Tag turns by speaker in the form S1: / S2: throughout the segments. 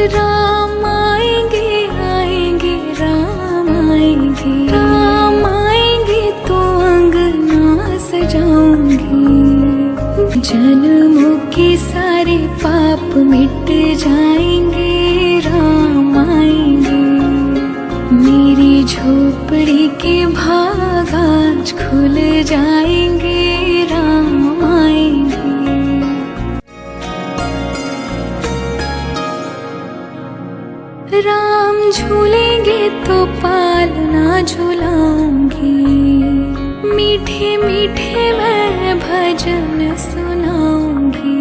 S1: राम आएंगे आएंगे राम आएंगे, राम आएंगे तो अंगना सजाऊंगी। जन्मों के सारे पाप मिट जाएंगे, राम आएंगे। मेरी झोपड़ी के भाग आज खुल जाएंगे, राम आएंगे। राम झूलेंगे तो पालना झूलाऊंगी, मीठे मीठे मैं भजन सुनाऊंगी।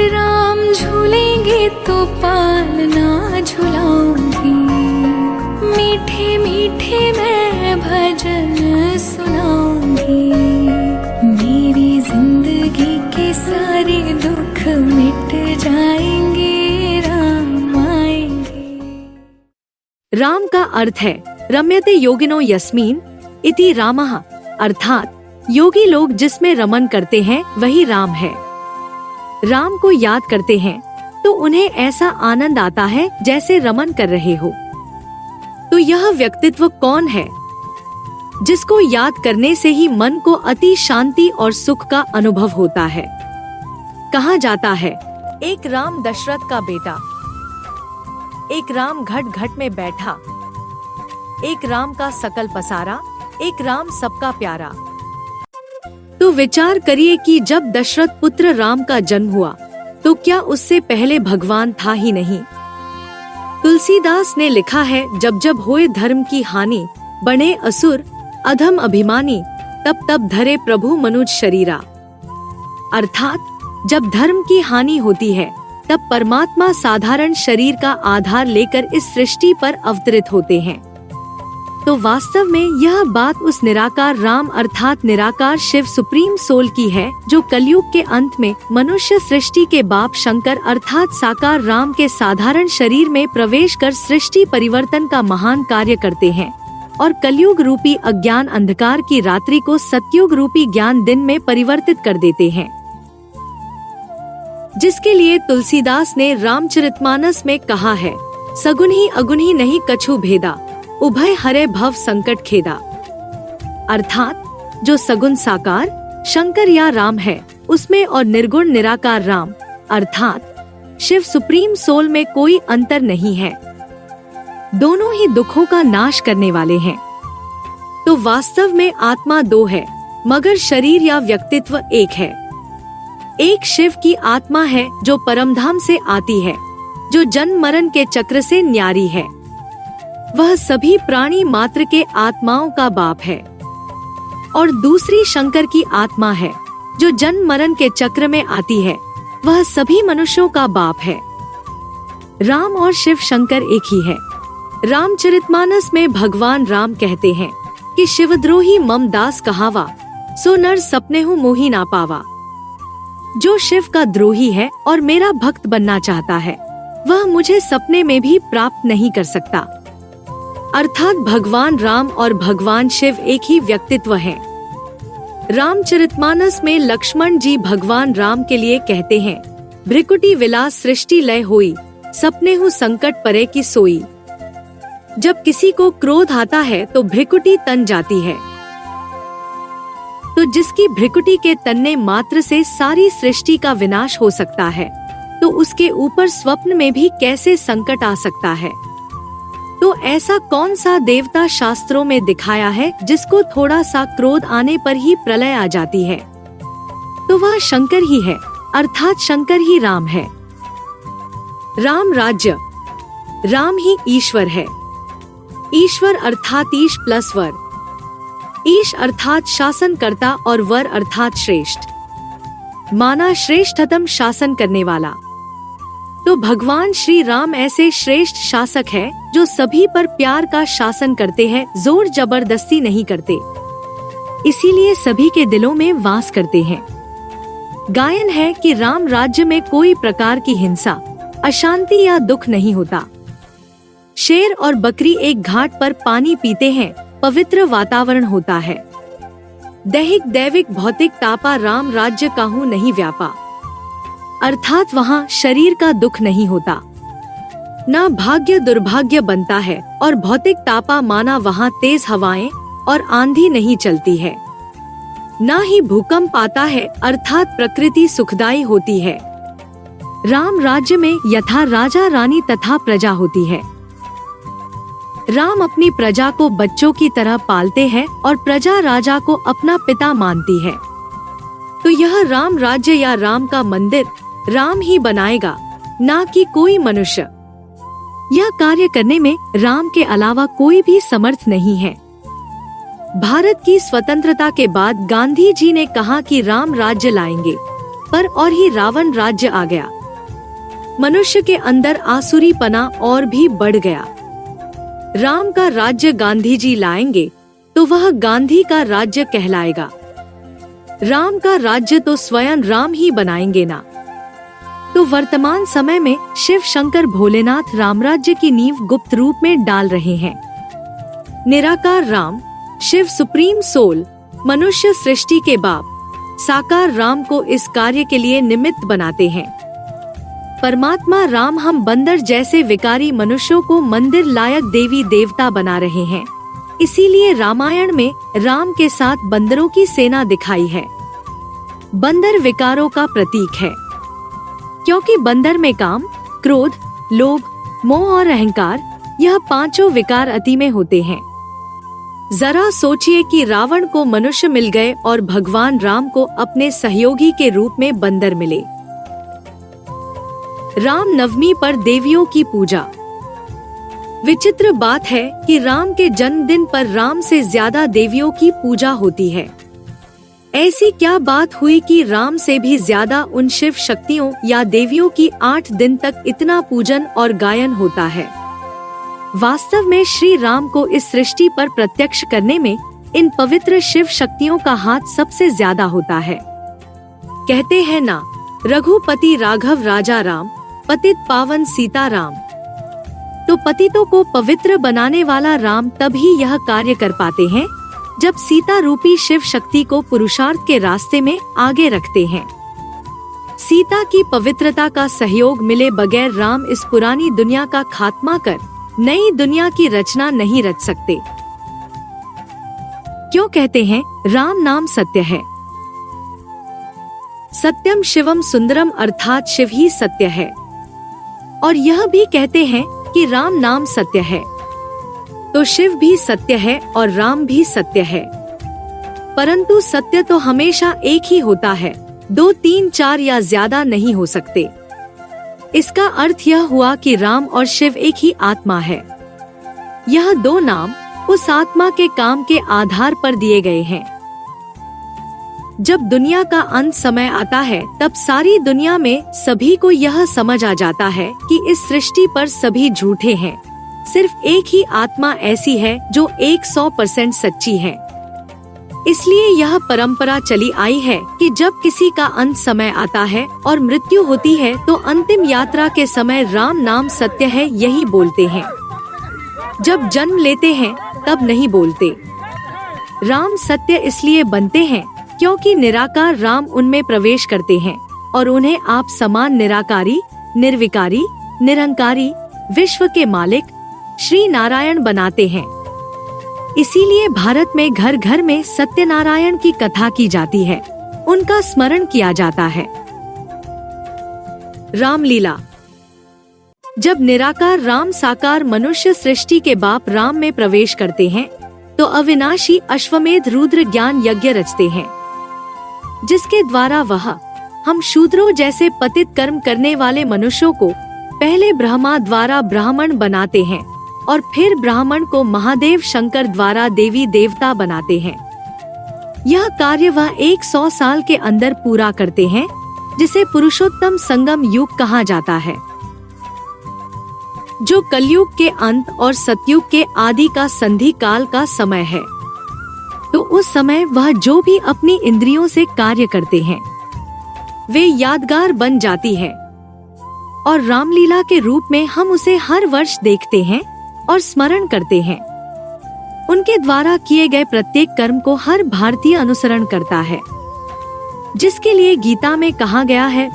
S1: राम झूलेंगे तो पालना झूलाऊंगी, मीठे मीठे मैं भजन सुनाऊंगी। मेरी जिंदगी के सारे दुख मिट जाएंगे, राम आएंगे।
S2: राम का अर्थ है रम्यते योगिनो यस्मिन इति रामः, अर्थात योगी लोग जिसमें रमन करते हैं वही राम है। राम को याद करते हैं तो उन्हें ऐसा आनंद आता है जैसे रमन कर रहे हो। तो यह व्यक्तित्व कौन है जिसको याद करने से ही मन को अति शांति और सुख का अनुभव होता है? कहा जाता है, एक राम दशरथ का बेटा, एक राम घट घट में बैठा, एक राम का सकल पसारा, एक राम सबका प्यारा। तो विचार करिए कि जब दशरथ पुत्र राम का जन्म हुआ तो क्या उससे पहले भगवान था ही नहीं? तुलसीदास ने लिखा है, जब जब होए धर्म की हानि, बने असुर अधम अभिमानी, तब तब धरे प्रभु मनुज शरीरा। अर्थात जब धर्म की हानि होती है तब परमात्मा साधारण शरीर का आधार लेकर इस सृष्टि पर अवतरित होते हैं। तो वास्तव में यह बात उस निराकार राम अर्थात निराकार शिव सुप्रीम सोल की है, जो कलयुग के अंत में मनुष्य सृष्टि के बाप शंकर अर्थात साकार राम के साधारण शरीर में प्रवेश कर सृष्टि परिवर्तन का महान कार्य करते हैं और कलयुग रूपी अज्ञान अंधकार की रात्रि को सतयुग रूपी ज्ञान दिन में परिवर्तित कर देते हैं। जिसके लिए तुलसीदास ने रामचरितमानस में कहा है, सगुन ही अगुन ही नहीं कछु भेदा, उभय हरे भव संकट खेदा। अर्थात जो सगुन साकार शंकर या राम है उसमें और निर्गुण निराकार राम अर्थात शिव सुप्रीम सोल में कोई अंतर नहीं है। दोनों ही दुखों का नाश करने वाले हैं। तो वास्तव में आत्मा दो है मगर शरीर या व्यक्तित्व एक है। एक शिव की आत्मा है जो परमधाम से आती है, जो जन्म मरण के चक्र से न्यारी है। वह सभी प्राणी मात्र के आत्माओं का बाप है। और दूसरी शंकर की आत्मा है जो जन्म मरण के चक्र में आती है, वह सभी मनुष्यों का बाप है। राम और शिव शंकर एक ही है। रामचरितमानस में भगवान राम कहते हैं कि शिवद्रोही मम दास कहावा, सो नर सपनेहु मोहि ना पावा। जो शिव का द्रोही है और मेरा भक्त बनना चाहता है वह मुझे सपने में भी प्राप्त नहीं कर सकता। अर्थात भगवान राम और भगवान शिव एक ही व्यक्तित्व हैं। रामचरितमानस में लक्ष्मण जी भगवान राम के लिए कहते हैं, भ्रिकुटी विलास सृष्टि लय होई, सपनेहु संकट परे की सोई। जब किसी को क्रोध आता है तो भ्रिकुटी तन जाती है। तो जिसकी भ्रिकुटी के तनने मात्र से सारी सृष्टि का विनाश हो सकता है, तो उसके ऊपर स्वप्न में भी कैसे संकट आ सकता है? तो ऐसा कौन सा देवता शास्त्रों में दिखाया है जिसको थोड़ा सा क्रोध आने पर ही प्रलय आ जाती है? तो वह शंकर ही है, अर्थात शंकर ही राम है। राम राज्य, राम ही ईश्वर है। ईश्वर अर्थात ईश प्लस वर, ईश अर्थात शासन करता और वर अर्थात श्रेष्ठ, माना श्रेष्ठतम शासन करने वाला। तो भगवान श्री राम ऐसे श्रेष्ठ शासक है जो सभी पर प्यार का शासन करते हैं, जोर जबरदस्ती नहीं करते, इसीलिए सभी के दिलों में वास करते हैं। गायन है कि राम राज्य में कोई प्रकार की हिंसा, अशांति या दुख नहीं होता। शेर और बकरी एक घाट पर पानी पीते हैं, पवित्र वातावरण होता है। दैहिक दैविक भौतिक तापा राम राज्य काहू नहीं व्यापा, अर्थात वहाँ शरीर का दुख नहीं होता। ना भाग्य दुर्भाग्य बनता है और भौतिक तापा माना वहाँ तेज हवाएं और आंधी नहीं चलती है। ना ही भूकंप आता है अर्थात प्रकृति सुखदाई होती है। राम राज्य में यथा राजा रानी तथा प्रजा होती है। राम अपनी प्रजा को बच्चों की तरह पालते हैं और प्रजा राजा को अपना पिता मानती है। तो यह राम राज्य या राम का मंदिर राम ही बनाएगा, ना कि कोई मनुष्य। यह कार्य करने में राम के अलावा कोई भी समर्थ नहीं है। भारत की स्वतंत्रता के बाद गांधी जी ने कहा कि राम राज्य लाएंगे, पर और ही रावण राज्य आ गया। मनुष्य के अंदर आसुरीपना और भी बढ़ गया। राम का राज्य गांधी जी लाएंगे तो वह गांधी का राज्य कहलाएगा। राम का राज्य तो स्वयं राम ही बनाएंगे ना। तो वर्तमान समय में शिव शंकर भोलेनाथ राम राज्य की नींव गुप्त रूप में डाल रहे हैं। निराकार राम, शिव सुप्रीम सोल, मनुष्य सृष्टि के बाप, साकार राम को इस कार्य के लिए निमित्त बनाते हैं। परमात्मा राम हम बंदर जैसे विकारी मनुष्यों को मंदिर लायक देवी देवता बना रहे हैं। इसीलिए रामायण में राम के साथ बंदरों की सेना दिखाई है। बंदर विकारों का प्रतीक है, क्योंकि बंदर में काम, क्रोध, लोभ, मोह और अहंकार, यह पांचों विकार अति में होते हैं। जरा सोचिए कि रावण को मनुष्य मिल गए और भगवान राम को अपने सहयोगी के रूप में बंदर मिले। राम नवमी पर देवियों की पूजा। विचित्र बात है कि राम के जन्मदिन पर राम से ज्यादा देवियों की पूजा होती है। ऐसी क्या बात हुई कि राम से भी ज्यादा उन शिव शक्तियों या देवियों की 8 दिन तक इतना पूजन और गायन होता है। वास्तव में श्री राम को इस सृष्टि पर प्रत्यक्ष करने में इन पवित्र शिव शक्तियों का हाथ सबसे ज्यादा होता है। कहते हैं ना, रघुपति राघव राजा राम, पतित पावन सीता राम। तो पतितों को पवित्र बनाने वाला राम तभी यह कार्य कर पाते हैं जब सीता रूपी शिव शक्ति को पुरुषार्थ के रास्ते में आगे रखते हैं। सीता की पवित्रता का सहयोग मिले बगैर राम इस पुरानी दुनिया का खात्मा कर नई दुनिया की रचना नहीं रच सकते। क्यों कहते हैं राम नाम सत्य है? सत्यम शिवम सुंदरम अर्थात शिव ही सत्य है। और यह भी कहते हैं कि राम नाम सत्य है, तो शिव भी सत्य है और राम भी सत्य है। परंतु सत्य तो हमेशा एक ही होता है, 2, 3, 4 या ज्यादा नहीं हो सकते। इसका अर्थ यह हुआ कि राम और शिव एक ही आत्मा है। यह 2 नाम उस आत्मा के काम के आधार पर दिए गए हैं। जब दुनिया का अंत समय आता है तब सारी दुनिया में सभी को यह समझ आ जाता है कि इस सृष्टि पर सभी झूठे हैं। सिर्फ एक ही आत्मा ऐसी है जो 100% सच्ची है। इसलिए यह परंपरा चली आई है कि जब किसी का अंत समय आता है और मृत्यु होती है तो अंतिम यात्रा के समय राम नाम सत्य है यही बोलते हैं। जब जन्म लेते हैं तब नहीं बोलते। राम सत्य इसलिए बनते हैं क्योंकि निराकार राम उनमें प्रवेश करते हैं और उन्हें आप समान निराकारी, निर्विकारी, निरंकारी, विश्व के मालिक श्री नारायण बनाते हैं। इसीलिए भारत में घर घर में सत्यनारायण की कथा की जाती है, उनका स्मरण किया जाता है। रामलीला। जब निराकार राम साकार मनुष्य सृष्टि के बाप राम में प्रवेश करते हैं तो अविनाशी अश्वमेध रुद्र ज्ञान यज्ञ रचते हैं, जिसके द्वारा वह हम शूद्रों जैसे पतित कर्म करने वाले मनुष्यों को पहले ब्रह्मा द्वारा ब्राह्मण बनाते हैं और फिर ब्राह्मण को महादेव शंकर द्वारा देवी देवता बनाते हैं। यह कार्य वह 100 साल के अंदर पूरा करते हैं, जिसे पुरुषोत्तम संगम युग कहा जाता है, जो कलयुग के अंत और सतयुग के आदि का संधि काल का समय है। तो उस समय वह जो भी अपनी इंद्रियों से कार्य करते हैं वे यादगार बन जाती है और रामलीला के रूप में हम उसे हर वर्ष देखते हैं और स्मरण करते हैं। उनके द्वारा किए गए प्रत्येक कर्म को हर भारतीय अनुसरण करता है, जिसके लिए गीता में कहा गया है,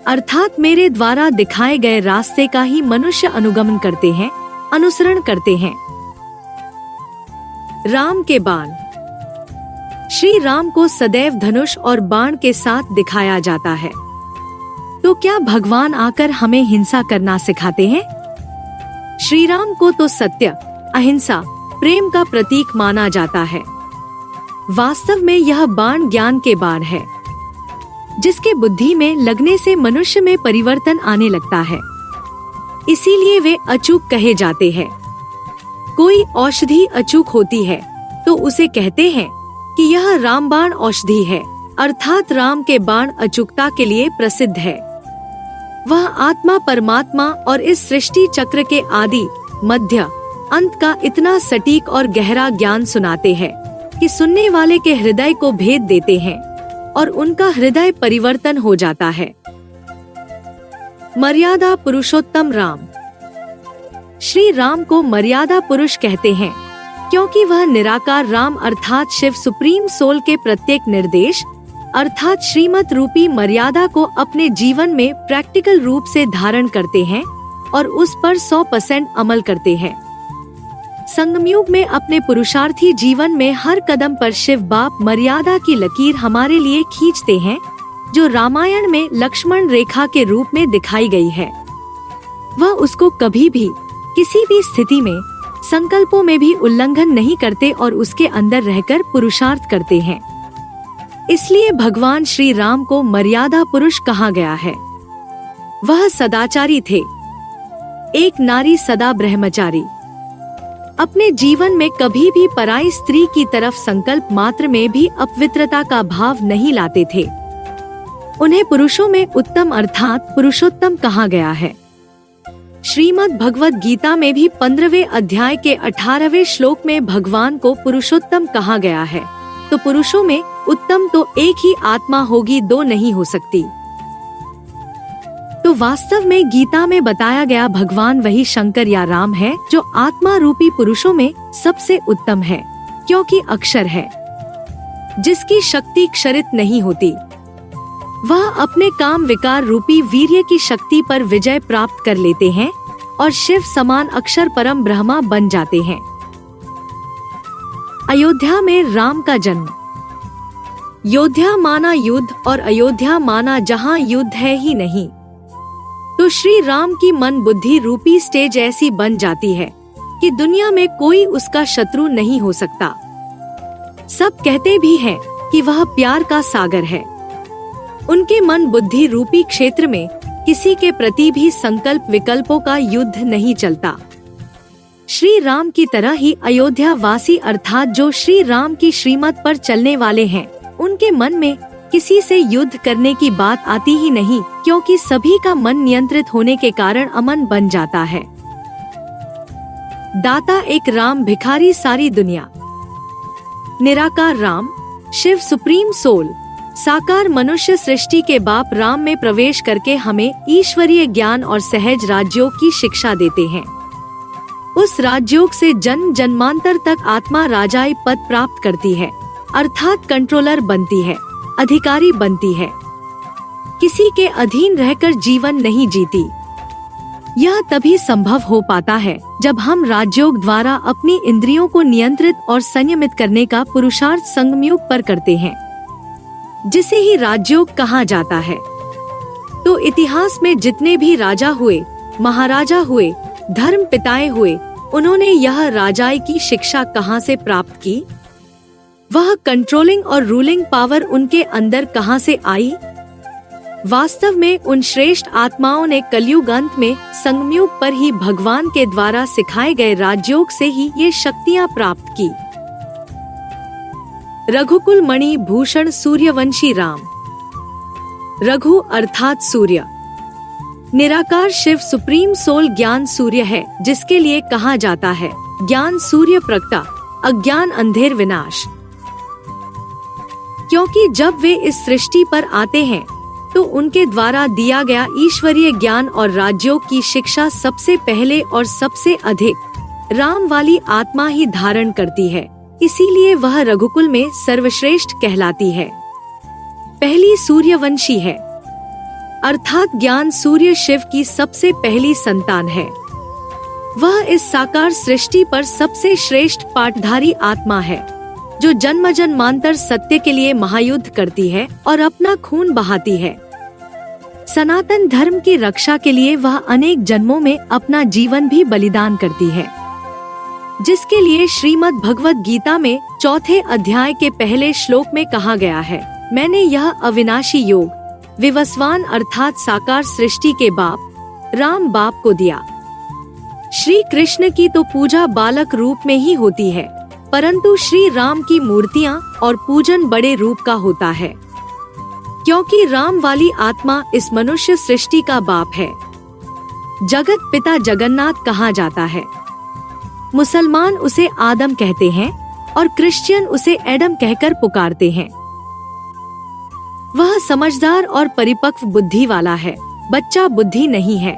S2: अर्थात मेरे द्वारा दिखाए गए रास्ते का ही मनुष्य अनुगमन करते हैं, अनुसरण करते हैं। राम के बाण। श्री राम को सदैव धनुष और बाण के साथ दिखाया जाता है। तो क्या भगवान आकर हमें हिंसा करना सिखाते हैं? श्री राम को तो सत्य, अहिंसा, प्रेम का प्रतीक माना जाता है। वास्तव में यह बाण ज्ञान के बाण है, जिसके बुद्धि में लगने से मनुष्य में परिवर्तन आने लगता है। इसीलिए वे अचूक कहे जाते हैं। कोई औषधि अचूक होती है तो उसे कहते हैं कि यह रामबाण औषधि है, अर्थात राम के बाण अचूकता के लिए प्रसिद्ध है। वह आत्मा, परमात्मा और इस सृष्टि चक्र के आदि, मध्य, अंत का इतना सटीक और गहरा ज्ञान सुनाते हैं कि सुनने वाले के हृदय को भेद देते हैं और उनका हृदय परिवर्तन हो जाता है। मर्यादा पुरुषोत्तम राम। श्री राम को मर्यादा पुरुष कहते हैं क्योंकि वह निराकार राम अर्थात शिव सुप्रीम सोल के प्रत्येक निर्देश अर्थात श्रीमत रूपी मर्यादा को अपने जीवन में प्रैक्टिकल रूप से धारण करते हैं और उस पर 100% अमल करते हैं। संगमयुग में अपने पुरुषार्थी जीवन में हर कदम पर शिव बाप मर्यादा की लकीर हमारे लिए खींचते हैं, जो रामायण में लक्ष्मण रेखा के रूप में दिखाई गई है। वह उसको कभी भी किसी भी स्थिति में, संकल्पों में भी उल्लंघन नहीं करते और उसके अंदर रहकर पुरुषार्थ करते हैं। इसलिए भगवान श्री राम को मर्यादा पुरुष कहा गया है। वह सदाचारी थे, एक नारी सदा ब्रह्मचारी। अपने जीवन में कभी भी पराई स्त्री की तरफ संकल्प मात्र में भी अपवित्रता का भाव नहीं लाते थे। उन्हें पुरुषों में उत्तम अर्थात पुरुषोत्तम कहा गया है। श्रीमद् भगवद गीता में भी 15वें अध्याय के 18वें श्लोक में भगवान को पुरुषोत्तम कहा गया है। तो पुरुषों में उत्तम तो एक ही आत्मा होगी, दो नहीं हो सकती। तो वास्तव में गीता में बताया गया भगवान वही शंकर या राम है, जो आत्मा रूपी पुरुषों में सबसे उत्तम है, क्योंकि अक्षर है, जिसकी शक्ति क्षरित नहीं होती। वह अपने काम विकार रूपी वीर्य की शक्ति पर विजय प्राप्त कर लेते हैं और शिव समान अक्षर परम ब्रह्मा बन जाते हैं। अयोध्या में राम का जन्म। योध्या माना युद्ध और अयोध्या माना जहां युद्ध है ही नहीं। तो श्री राम की मन बुद्धि रूपी स्टेज ऐसी बन जाती है कि दुनिया में कोई उसका शत्रु नहीं हो सकता। सब कहते भी हैं कि वह प्यार का सागर है। उनके मन बुद्धि रूपी क्षेत्र में किसी के प्रति भी संकल्प विकल्पों का युद्ध नहीं चलता। श्री राम की तरह ही अयोध्या वासी अर्थात जो श्री राम की श्रीमत पर चलने वाले हैं, उनके मन में किसी से युद्ध करने की बात आती ही नहीं, क्योंकि सभी का मन नियंत्रित होने के कारण अमन बन जाता है। दाता एक राम, भिखारी सारी दुनिया। निराकार राम, शिव सुप्रीम सोल, साकार मनुष्य सृष्टि के बाप राम में प्रवेश करके हमें ईश्वरीय ज्ञान और सहज राजयोग की शिक्षा देते हैं। उस राजयोग से जन्म जन्मांतर तक आत्मा राजाई पद प्राप्त करती है, अर्थात कंट्रोलर बनती है, अधिकारी बनती है, किसी के अधीन रहकर जीवन नहीं जीती। यह तभी संभव हो पाता है जब हम राजयोग द्वारा अपनी इंद्रियों को नियंत्रित और संयमित करने का पुरुषार्थ संगमयुग पर करते हैं, जिसे ही राजयोग कहा जाता है। तो इतिहास में जितने भी राजा हुए, महाराजा हुए, धर्म पिताएं हुए, उन्होंने यह राजाई की शिक्षा कहाँ से प्राप्त की? वह कंट्रोलिंग और रूलिंग पावर उनके अंदर कहाँ से आई? वास्तव में उन श्रेष्ठ आत्माओं ने कलयुग अंत में संगमयुग पर ही भगवान के द्वारा सिखाए गए राजयोग से ही ये शक्तियाँ प्राप्त की। रघुकुल मणि भूषण सूर्यवंशी राम। रघु अर्थात सूर्य, निराकार शिव सुप्रीम सोल ज्ञान सूर्य है, जिसके लिए कहा जाता है ज्ञान सूर्य प्रगटा, अज्ञान अंधेर विनाश। क्योंकि जब वे इस सृष्टि पर आते हैं तो उनके द्वारा दिया गया ईश्वरीय ज्ञान और राजयोग की शिक्षा सबसे पहले और सबसे अधिक राम वाली आत्मा ही धारण करती है। इसीलिए वह रघुकुल में सर्वश्रेष्ठ कहलाती है। पहली सूर्यवंशी है। अर्थात ज्ञान सूर्य शिव की सबसे पहली संतान है। वह इस साकार सृष्टि पर सबसे श्रेष्ठ पाटधारी आत्मा है, जो जन्म जन्मांतर सत्य के लिए महायुद्ध करती है और अपना खून बहाती है। सनातन धर्म की रक्षा के लिए वह अनेक जन्मों में अपना जीवन भी बलिदान करती है, जिसके लिए श्रीमद् भगवत गीता में 4 अध्याय के पहले श्लोक में कहा गया है, मैंने यह अविनाशी योग विवस्वान अर्थात साकार सृष्टि के बाप राम बाप को दिया। श्री कृष्ण की तो पूजा बालक रूप में ही होती है, परंतु श्री राम की मूर्तियां और पूजन बड़े रूप का होता है, क्योंकि राम वाली आत्मा इस मनुष्य सृष्टि का बाप है। जगत पिता जगन्नाथ कहा जाता है। मुसलमान उसे आदम कहते हैं और क्रिश्चियन उसे एडम कहकर पुकारते हैं। वह समझदार और परिपक्व बुद्धि वाला है, बच्चा बुद्धि नहीं है।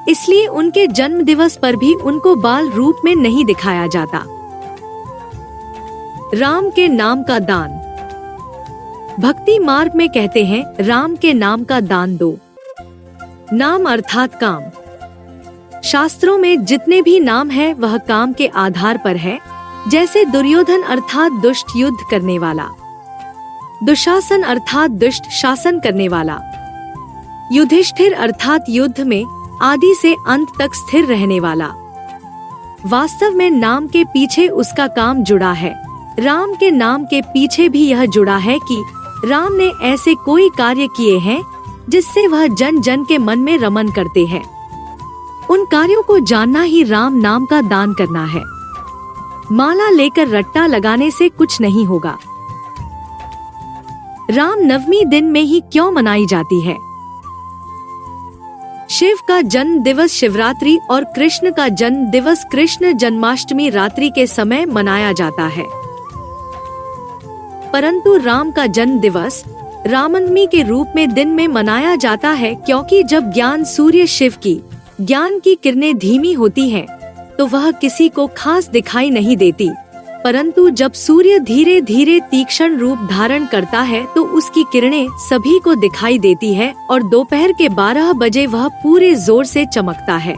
S2: इसलिए उनके जन्म दिवस पर भी उनको बाल रूप में नहीं दिखाया जाता। राम के नाम का दान। भक्ति मार्ग में कहते हैं, राम के नाम का दान दो। नाम अर्थात काम। शास्त्रों में जितने भी नाम है वह काम के आधार पर है, जैसे दुर्योधन अर्थात दुष्ट युद्ध करने वाला, दुशासन अर्थात दुष्ट शासन करने वाला, युधिष्ठिर अर्थात युद्ध में आदि से अंत तक स्थिर रहने वाला। वास्तव में नाम के पीछे उसका काम जुड़ा है। राम के नाम के पीछे भी यह जुड़ा है कि राम ने ऐसे कोई कार्य किए हैं जिससे वह जन जन के मन में रमन करते हैं। उन कार्यों को जानना ही राम नाम का दान करना है। माला लेकर रट्टा लगाने से कुछ नहीं होगा। राम नवमी दिन में ही क्यों मनाई जाती है? शिव का जन्म दिवस शिवरात्रि और कृष्ण का जन्म दिवस कृष्ण जन्माष्टमी रात्रि के समय मनाया जाता है, परंतु राम का जन्म दिवस रामनवमी के रूप में दिन में मनाया जाता है, क्योंकि जब ज्ञान सूर्य शिव की ज्ञान की किरणें धीमी होती हैं, तो वह किसी को खास दिखाई नहीं देती, परंतु जब सूर्य धीरे धीरे तीक्ष्ण रूप धारण करता है तो उसकी किरणें सभी को दिखाई देती है और दोपहर के 12 बजे वह पूरे जोर से चमकता है,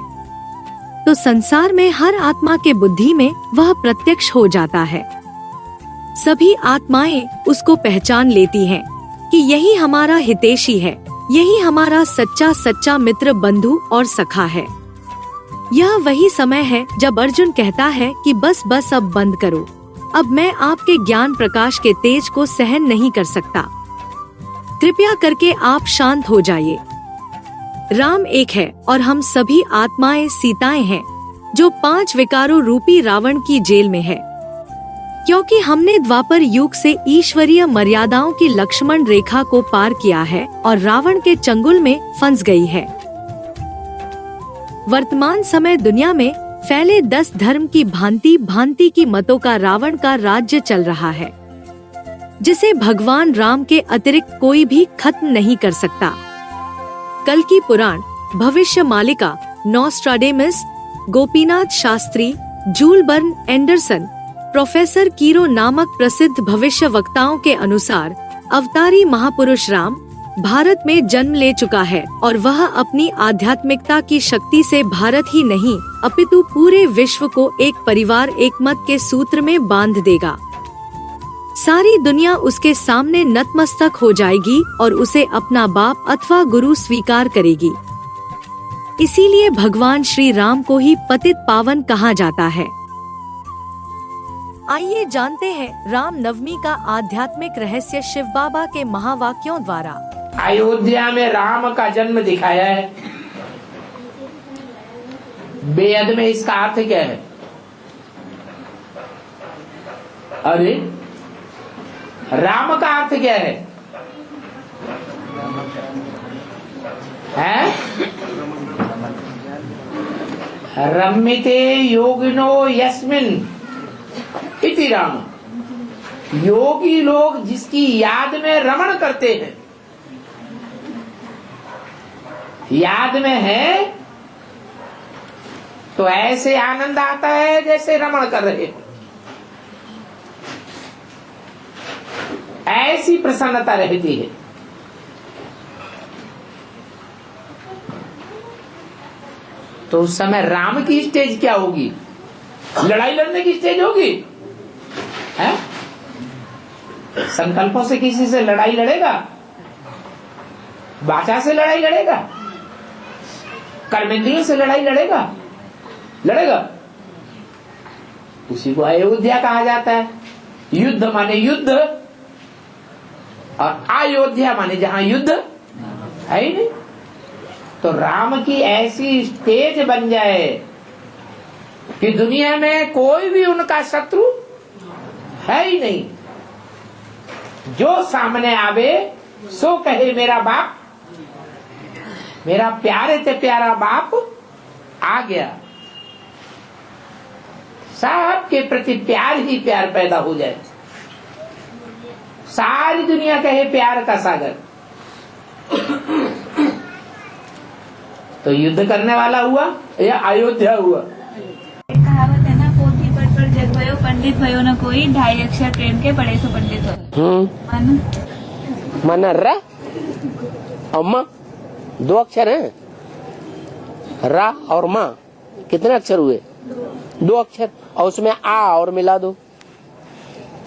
S2: तो संसार में हर आत्मा के बुद्धि में वह प्रत्यक्ष हो जाता है। सभी आत्माएं उसको पहचान लेती हैं कि यही हमारा हितैषी है, यही हमारा सच्चा सच्चा मित्र, बंधु और सखा है। यह वही समय है जब अर्जुन कहता है कि बस बस अब बंद करो, अब मैं आपके ज्ञान प्रकाश के तेज को सहन नहीं कर सकता, कृपया करके आप शांत हो जाइए। राम एक है और हम सभी आत्माएं सीताएं हैं, जो 5 विकारों रूपी रावण की जेल में है, क्योंकि हमने द्वापर युग से ईश्वरीय मर्यादाओं की लक्ष्मण रेखा को पार किया है और रावण के चंगुल में फंस गई है। वर्तमान समय दुनिया में फैले 10 धर्म की भांति भांति की मतों का रावण का राज्य चल रहा है, जिसे भगवान राम के अतिरिक्त कोई भी खत्म नहीं कर सकता। कल की पुराण, Bhavishya Malika, Nostradamus, Gopinath Shastri, Jules Verne Anderson, professor Cheiro नामक प्रसिद्ध भविष्य वक्ताओं के अनुसार अवतारी महापुरुष राम भारत में जन्म ले चुका है और वह अपनी आध्यात्मिकता की शक्ति से भारत ही नहीं अपितु पूरे विश्व को एक परिवार एक मत के सूत्र में बांध देगा। सारी दुनिया उसके सामने नतमस्तक हो जाएगी और उसे अपना बाप अथवा गुरु स्वीकार करेगी। इसीलिए भगवान श्री राम को ही पतित पावन कहा जाता है। आइए जानते हैं राम नवमी का आध्यात्मिक रहस्य शिव बाबा के महावाक्यों द्वारा।
S3: अयोध्या में राम का जन्म दिखाया है। बेअद में इसका अर्थ क्या है? अरे राम का अर्थ क्या है? रम्यते योगिनो यस्मिन इति राम। योगी लोग जिसकी याद में रमण करते हैं, याद में है तो ऐसे आनंद आता है जैसे रमण कर रहे हो, ऐसी प्रसन्नता रहती है। तो उस समय राम की स्टेज क्या होगी? लड़ाई लड़ने की स्टेज होगी? है? संकल्पों से किसी से लड़ाई लड़ेगा? वाचा से लड़ाई लड़ेगा? कर्मेंद्रियों से लड़ाई लड़ेगा? उसी को अयोध्या कहा जाता है। युद्ध माने युद्ध, और अयोध्या माने जहां युद्ध है ही नहीं। तो राम की ऐसी स्टेज बन जाए कि दुनिया में कोई भी उनका शत्रु है ही नहीं। जो सामने आवे सो कहे मेरा बाप, मेरा प्यारे ते प्यारा बाप आ गया। सबके प्रति प्यार ही प्यार पैदा हो जाए। सारी दुनिया कहे प्यार का सागर। तो युद्ध करने वाला हुआ या अयोध्या हुआ?
S4: कहावत है ना, पोथी पर जग भयो पंडित भयो न कोई, 2.5 अक्षर प्रेम के पढ़े सो पंडित हो।
S5: मन र अम्मा 2 अक्षर हैं, रा और माँ कितने अक्षर हुए? 2 अक्षर, और उसमें आ और मिला दो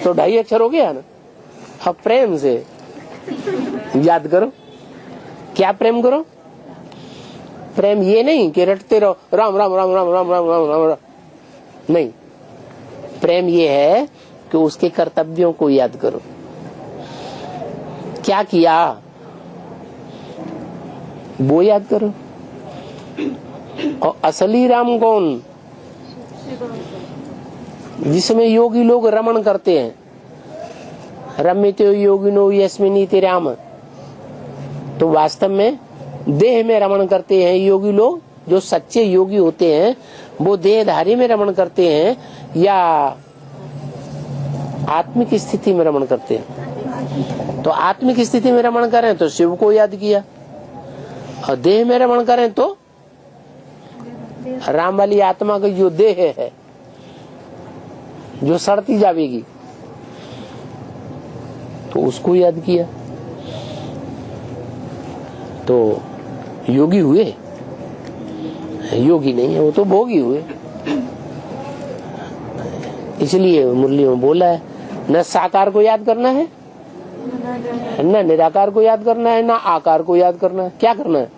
S5: तो 2.5 अक्षर हो गया ना। अब प्रेम से याद करो। क्या प्रेम करो? प्रेम ये नहीं कि रटते रहो राम राम राम राम राम राम राम राम, नहीं। प्रेम ये है कि उसके कर्तव्यों को याद करो। क्या किया वो याद करो। और असली राम कौन? जिसमें योगी लोग रमण करते हैं, रम्यते योगिनो यस्मिनीति राम। तो वास्तव में देह में रमण करते हैं योगी लोग। जो सच्चे योगी होते हैं वो देहधारी में रमण करते हैं या आत्मिक स्थिति में रमण करते हैं। तो आत्मिक स्थिति में रमण करें तो शिव को याद किया, और देह में रमण करें तो राम वाली आत्मा का जो देह है जो सड़ती जावेगी तो उसको याद किया। तो योगी हुए, योगी नहीं है वो तो भोगी हुए। इसलिए मुरली में बोला है, न साकार को याद करना है, न निराकार को याद करना है, न आकार को याद करना है। क्या करना है?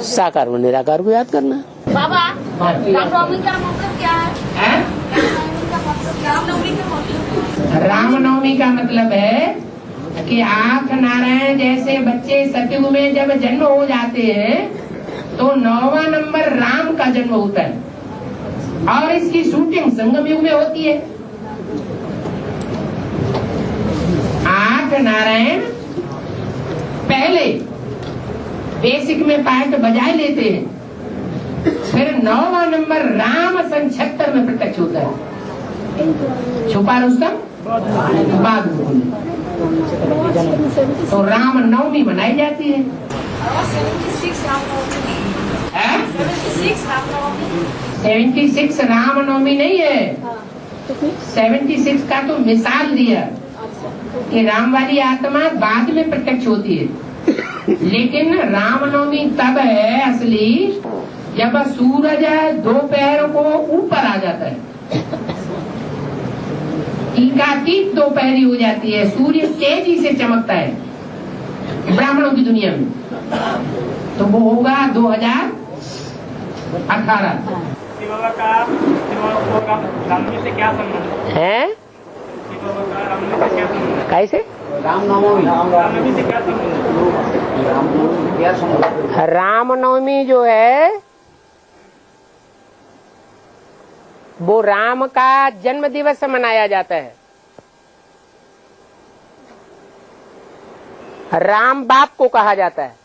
S5: साकार में निराकार को याद करना है।
S4: बाबा, रामनवमी का मतलब क्या है?
S3: रामनवमी का मतलब है कि आप नारायण जैसे बच्चे सतयुग में जब जन्म हो जाते हैं तो 9वां नंबर राम का जन्म होता है, और इसकी शूटिंग संगम युग में होती है। 8 नारायण पहले बेसिक में पार्ट बजाए लेते हैं, फिर 9वां नंबर राम सन 76 में प्रत्यक्ष होता है। छुपा रुस्तम बाद में। तो राम नवमी मनाई जाती है। 76 रामनवमी नहीं है। 76 का तो मिसाल दिया कि राम वाली आत्मा बाद में प्रत्यक्ष होती है, लेकिन रामनवमी तब है असली जब सूरज दोपहर को ऊपर आ जाता है, एकातीत दोपहरी हो जाती है, सूर्य तेजी से चमकता है ब्राह्मणों की दुनिया में। तो वो होगा 2018।
S6: से क्या संबंध
S5: है? कैसे?
S6: रामनवमी से क्या संबंध?
S5: रामनवमी जो है वो राम का जन्म दिवस मनाया जाता है। राम बाप को कहा जाता है।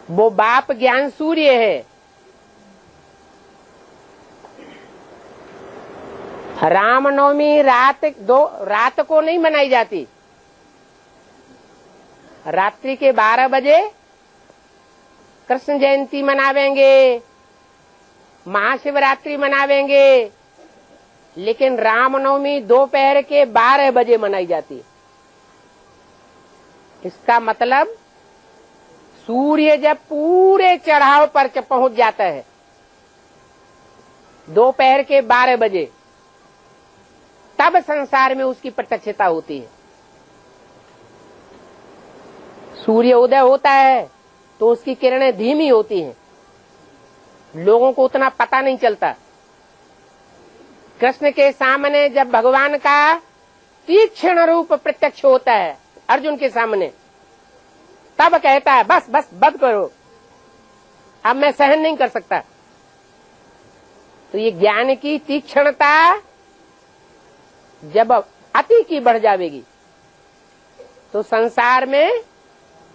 S5: वो बाप ज्ञान सूर्य है। रामनवमी रात को नहीं मनाई जाती। रात्रि के 12 बजे कृष्ण जयंती मनावेंगे, महाशिवरात्रि मनावेंगे, लेकिन रामनवमी दोपहर के 12 बजे मनाई जाती है। इसका मतलब सूर्य जब पूरे चढ़ाव पर पहुंच जाता है दोपहर के 12 बजे, तब संसार में उसकी प्रत्यक्षता होती है। सूर्य उदय होता है तो उसकी किरणें धीमी होती हैं, लोगों को उतना पता नहीं चलता। कृष्ण के सामने जब भगवान का तीक्ष्ण रूप प्रत्यक्ष होता है अर्जुन के सामने, तब कहता है बस बस बंद करो, अब मैं सहन नहीं कर सकता। तो ये ज्ञान की तीक्ष्णता जब अति की बढ़ जाएगी तो संसार में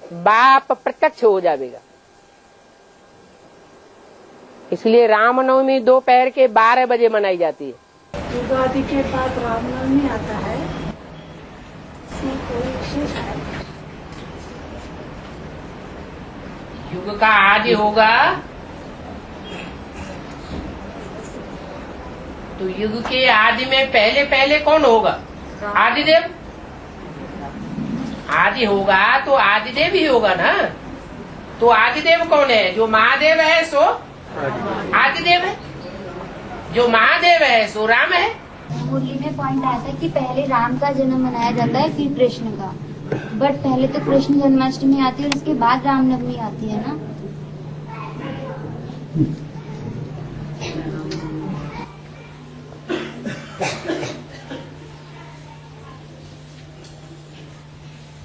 S5: बाप प्रत्यक्ष हो जाएगा। इसलिए रामनवमी दोपहर के 12 बजे मनाई जाती है।
S7: युगादि के बाद रामनवमी आता है, इसमें कोई विशेष है?
S3: युग का आदि होगा तो युग के आदि में पहले पहले कौन होगा? आदिदेव। आदि होगा तो आदिदेव ही होगा ना। तो आदिदेव कौन है? जो महादेव है सो आदिदेव है, जो महादेव है सो राम है।
S8: मुरली में पॉइंट आया था कि पहले राम का जन्म मनाया जाता है फिर कृष्ण का, बट पहले तो कृष्ण जन्माष्टमी आती है और उसके बाद रामनवमी आती है ना।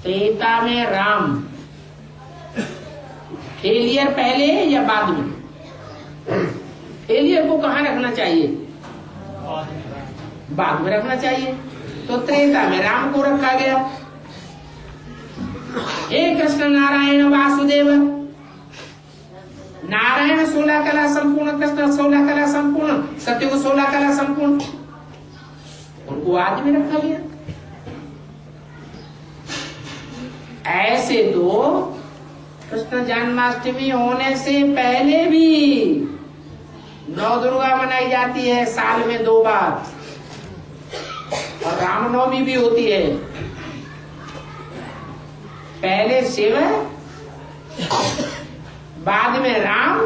S3: त्रेता में राम फेलियर पहले या बाद में? फेलियर को कहाँ रखना चाहिए? बाद में रखना चाहिए। तो त्रेता में राम को रखा गया। हे कृष्ण नारायण वासुदेव। नारायण 16 कला संपूर्ण, कृष्ण 16 कला संपूर्ण, सत्युग 16 कला संपूर्ण, उनको आज में रखा गया। ऐसे तो कृष्ण जन्माष्टमी होने से पहले भी नौ दुर्गा मनाई जाती है साल में 2 बार, और रामनवमी भी होती है। पहले शिव, बाद में राम,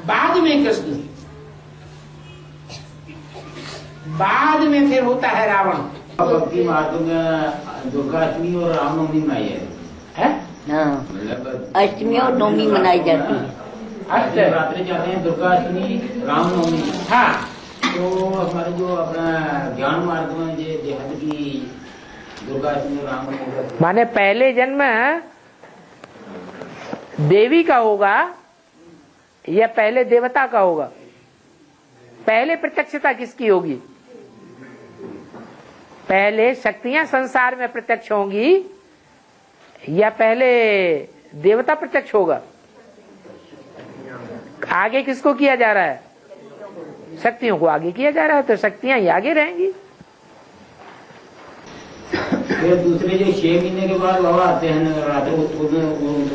S3: बाद में कृष्ण, बाद में फिर होता है रावण।
S6: भक्ति महात्म में दुर्गाष्टमी और रामनवमी मनाई है। मतलब
S9: अष्टमी और नवमी मनाई जाती है।
S6: रात्रि जाते हैं दुर्गाष्टमी रामनवमी।
S3: हाँ,
S6: तो हमारे जो अपना ज्ञान मार्ग में जो देहात की दुर्गाष्टमी रामनवमी,
S3: माने पहले जन्म देवी का होगा या पहले देवता का होगा? पहले प्रत्यक्षता किसकी होगी? पहले शक्तियां संसार में प्रत्यक्ष होंगी या पहले देवता प्रत्यक्ष होगा? आगे किसको किया जा रहा है? शक्तियों को आगे किया जा रहा है, तो शक्तियां ही आगे रहेंगी।
S6: फिर दूसरे जो 6 महीने के बाद बाबा आते हैं नवरात्र,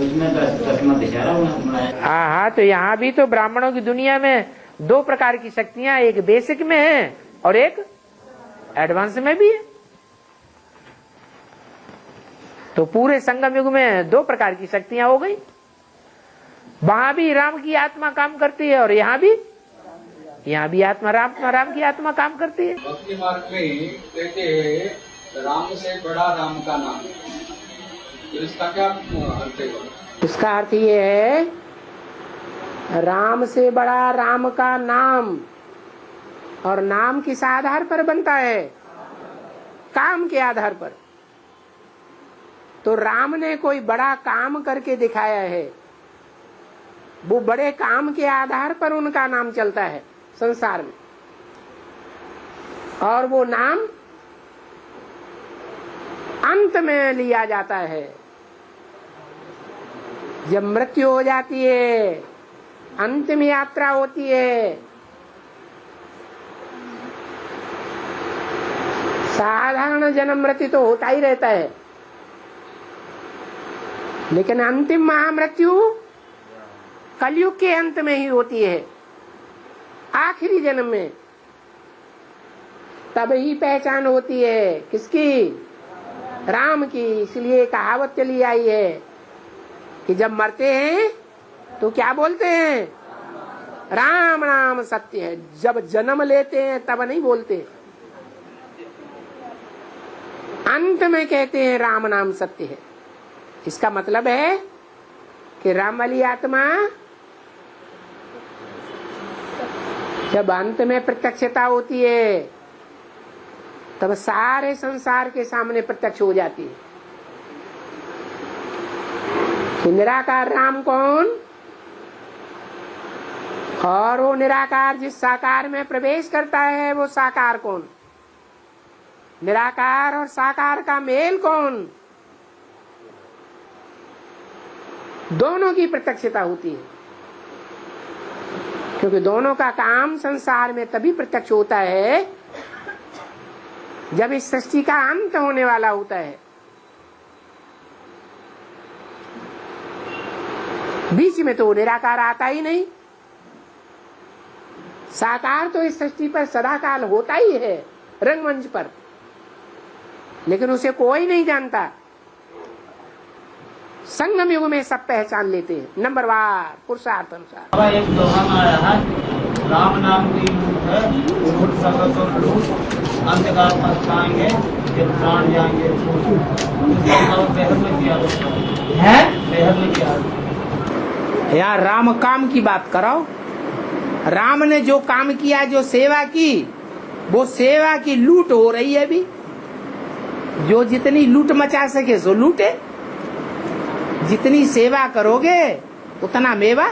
S6: उसमें 10वां दशहरा मनाया।
S3: हाँ, तो यहाँ भी तो ब्राह्मणों की दुनिया में 2 प्रकार की शक्तियां, एक बेसिक में है और एक एडवांस में भी है। तो पूरे संगम युग में 2 प्रकार की शक्तियां हो गई। वहां भी राम की आत्मा काम करती है और यहाँ भी आत्मा राम की आत्मा काम करती है।
S10: भक्ति मार्ग में कहते हैं राम से बड़ा राम का नाम, तो इसका क्या अर्थ है?
S3: इसका अर्थ ये है, राम से बड़ा राम का नाम, और नाम किस आधार पर बनता है? काम के आधार पर। तो राम ने कोई बड़ा काम करके दिखाया है, वो बड़े काम के आधार पर उनका नाम चलता है संसार में, और वो नाम अंत में लिया जाता है। जब मृत्यु हो जाती है, अंतिम यात्रा होती है, साधारण जन्म मृत्यु तो होता ही रहता है, लेकिन अंतिम महामृत्यु कलयुग के अंत में ही होती है, आखिरी जन्म में। तब ही पहचान होती है किसकी? राम की। इसलिए कहावत चली आई है,
S5: कि जब मरते हैं तो क्या बोलते हैं? राम नाम सत्य है। जब जन्म लेते हैं तब नहीं बोलते, अंत में कहते हैं राम नाम सत्य है। इसका मतलब है कि राम वाली आत्मा जब अंत में प्रत्यक्षता होती है तब सारे संसार के सामने प्रत्यक्ष हो जाती है कि निराकार राम कौन, और वो निराकार जिस साकार में प्रवेश करता है वो साकार कौन, निराकार और साकार का मेल कौन, दोनों की प्रत्यक्षता होती है। क्योंकि दोनों का काम संसार में तभी प्रत्यक्ष होता है जब इस सृष्टि का अंत होने वाला होता है। बीच में तो निराकार आता ही नहीं। साकार तो इस सृष्टि पर सदाकाल होता ही है रंगमंच पर, लेकिन उसे कोई नहीं जानता। संगम युग में सब पहचान लेते हैं नंबरवार पुरुषार्थ अनुसार।
S6: एक दोहा में आया है, राम नाम की लूट है, लूट सको तो लूट, अंतकाल पछताएंगे जब प्राण जाएंगे। बेहद में किया है, बेहद में किया।
S5: यार राम काम की बात कराओ। राम ने जो काम किया, जो सेवा की, वो सेवा की लूट हो रही है अभी। जो जितनी लूट मचा सके सो लूटे, जितनी सेवा करोगे उतना मेवा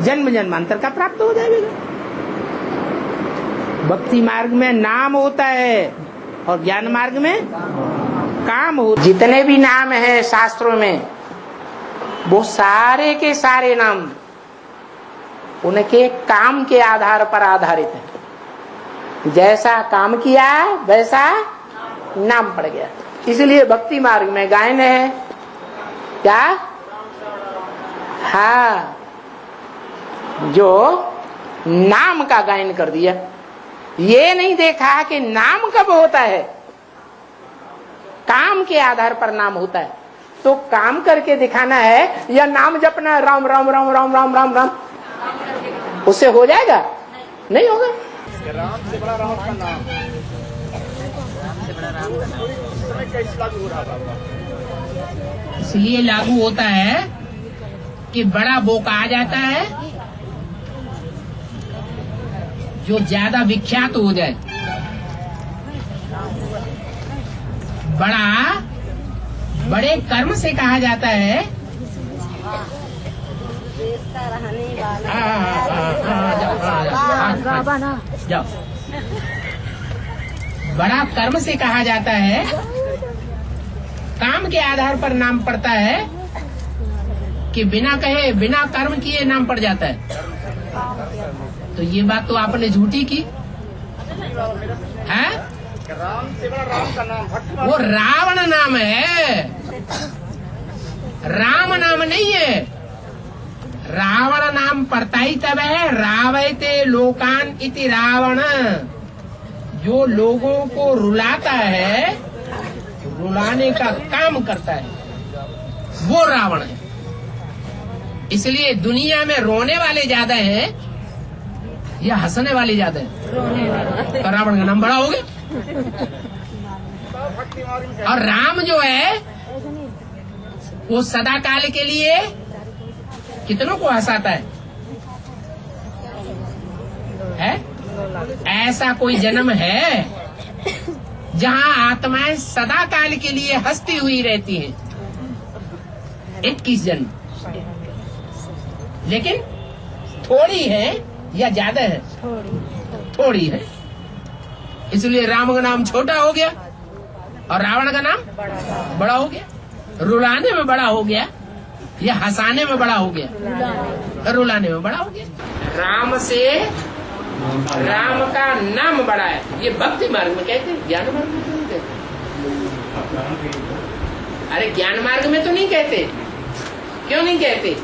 S5: जन्म जन्मांतर का प्राप्त हो जाएगा। भक्ति मार्ग में नाम होता है और ज्ञान मार्ग में काम होता है। जितने भी नाम हैं शास्त्रों में वो सारे के सारे नाम उनके काम के आधार पर आधारित है। जैसा काम किया वैसा नाम पड़ गया। इसलिए भक्ति मार्ग में गायन है क्या? हाँ, जो नाम का गायन कर दिया। ये नहीं देखा कि नाम कब होता है, काम के आधार पर नाम होता है। तो काम करके दिखाना है या नाम जपना है राम राम राम राम राम राम राम, उससे हो जाएगा? नहीं होगा।
S10: राम से बड़ा राम का नाम,
S5: इसलिए लागू होता है कि बड़ा वो कहा जाता है जो ज्यादा विख्यात हो जाए। बड़ा बड़े कर्म से कहा जाता है। जाओ। बड़ा कर्म से कहा जाता है, काम के आधार पर नाम पड़ता है कि बिना कहे बिना कर्म किए नाम पड़ जाता है। तो ये बात तो आपने झूठी की है।
S10: राम से बड़ा राम का नाम,
S5: वो रावण नाम है, राम नाम नहीं है। रावण नाम पड़ता ही तब है, रावयते लोकान इति रावण, जो लोगों को रुलाता है, रुलाने का काम करता है, वो रावण है। इसलिए दुनिया में रोने वाले ज्यादा हैं या हंसने वाले ज्यादा हैं? तो रावण का नाम बड़ा हो गया। और राम जो है वो सदा काल के लिए कितनों को हंसाता है? ऐसा कोई जन्म है जहाँ आत्माएं सदा काल के लिए हंसती हुई रहती हैं? 21 जन्म, लेकिन थोड़ी है या ज्यादा है? थोड़ी है। इसलिए राम का नाम छोटा हो गया और रावण का नाम बड़ा हो गया। रुलाने में बड़ा हो गया या हंसाने में बड़ा हो गया? रुलाने में बड़ा हो गया। राम से राम का नाम बड़ा है, ये भक्ति मार्ग में कहते हैं, ज्ञान मार्ग में नहीं कहते। अरे ज्ञान मार्ग में तो नहीं कहते। क्यों नहीं कहते?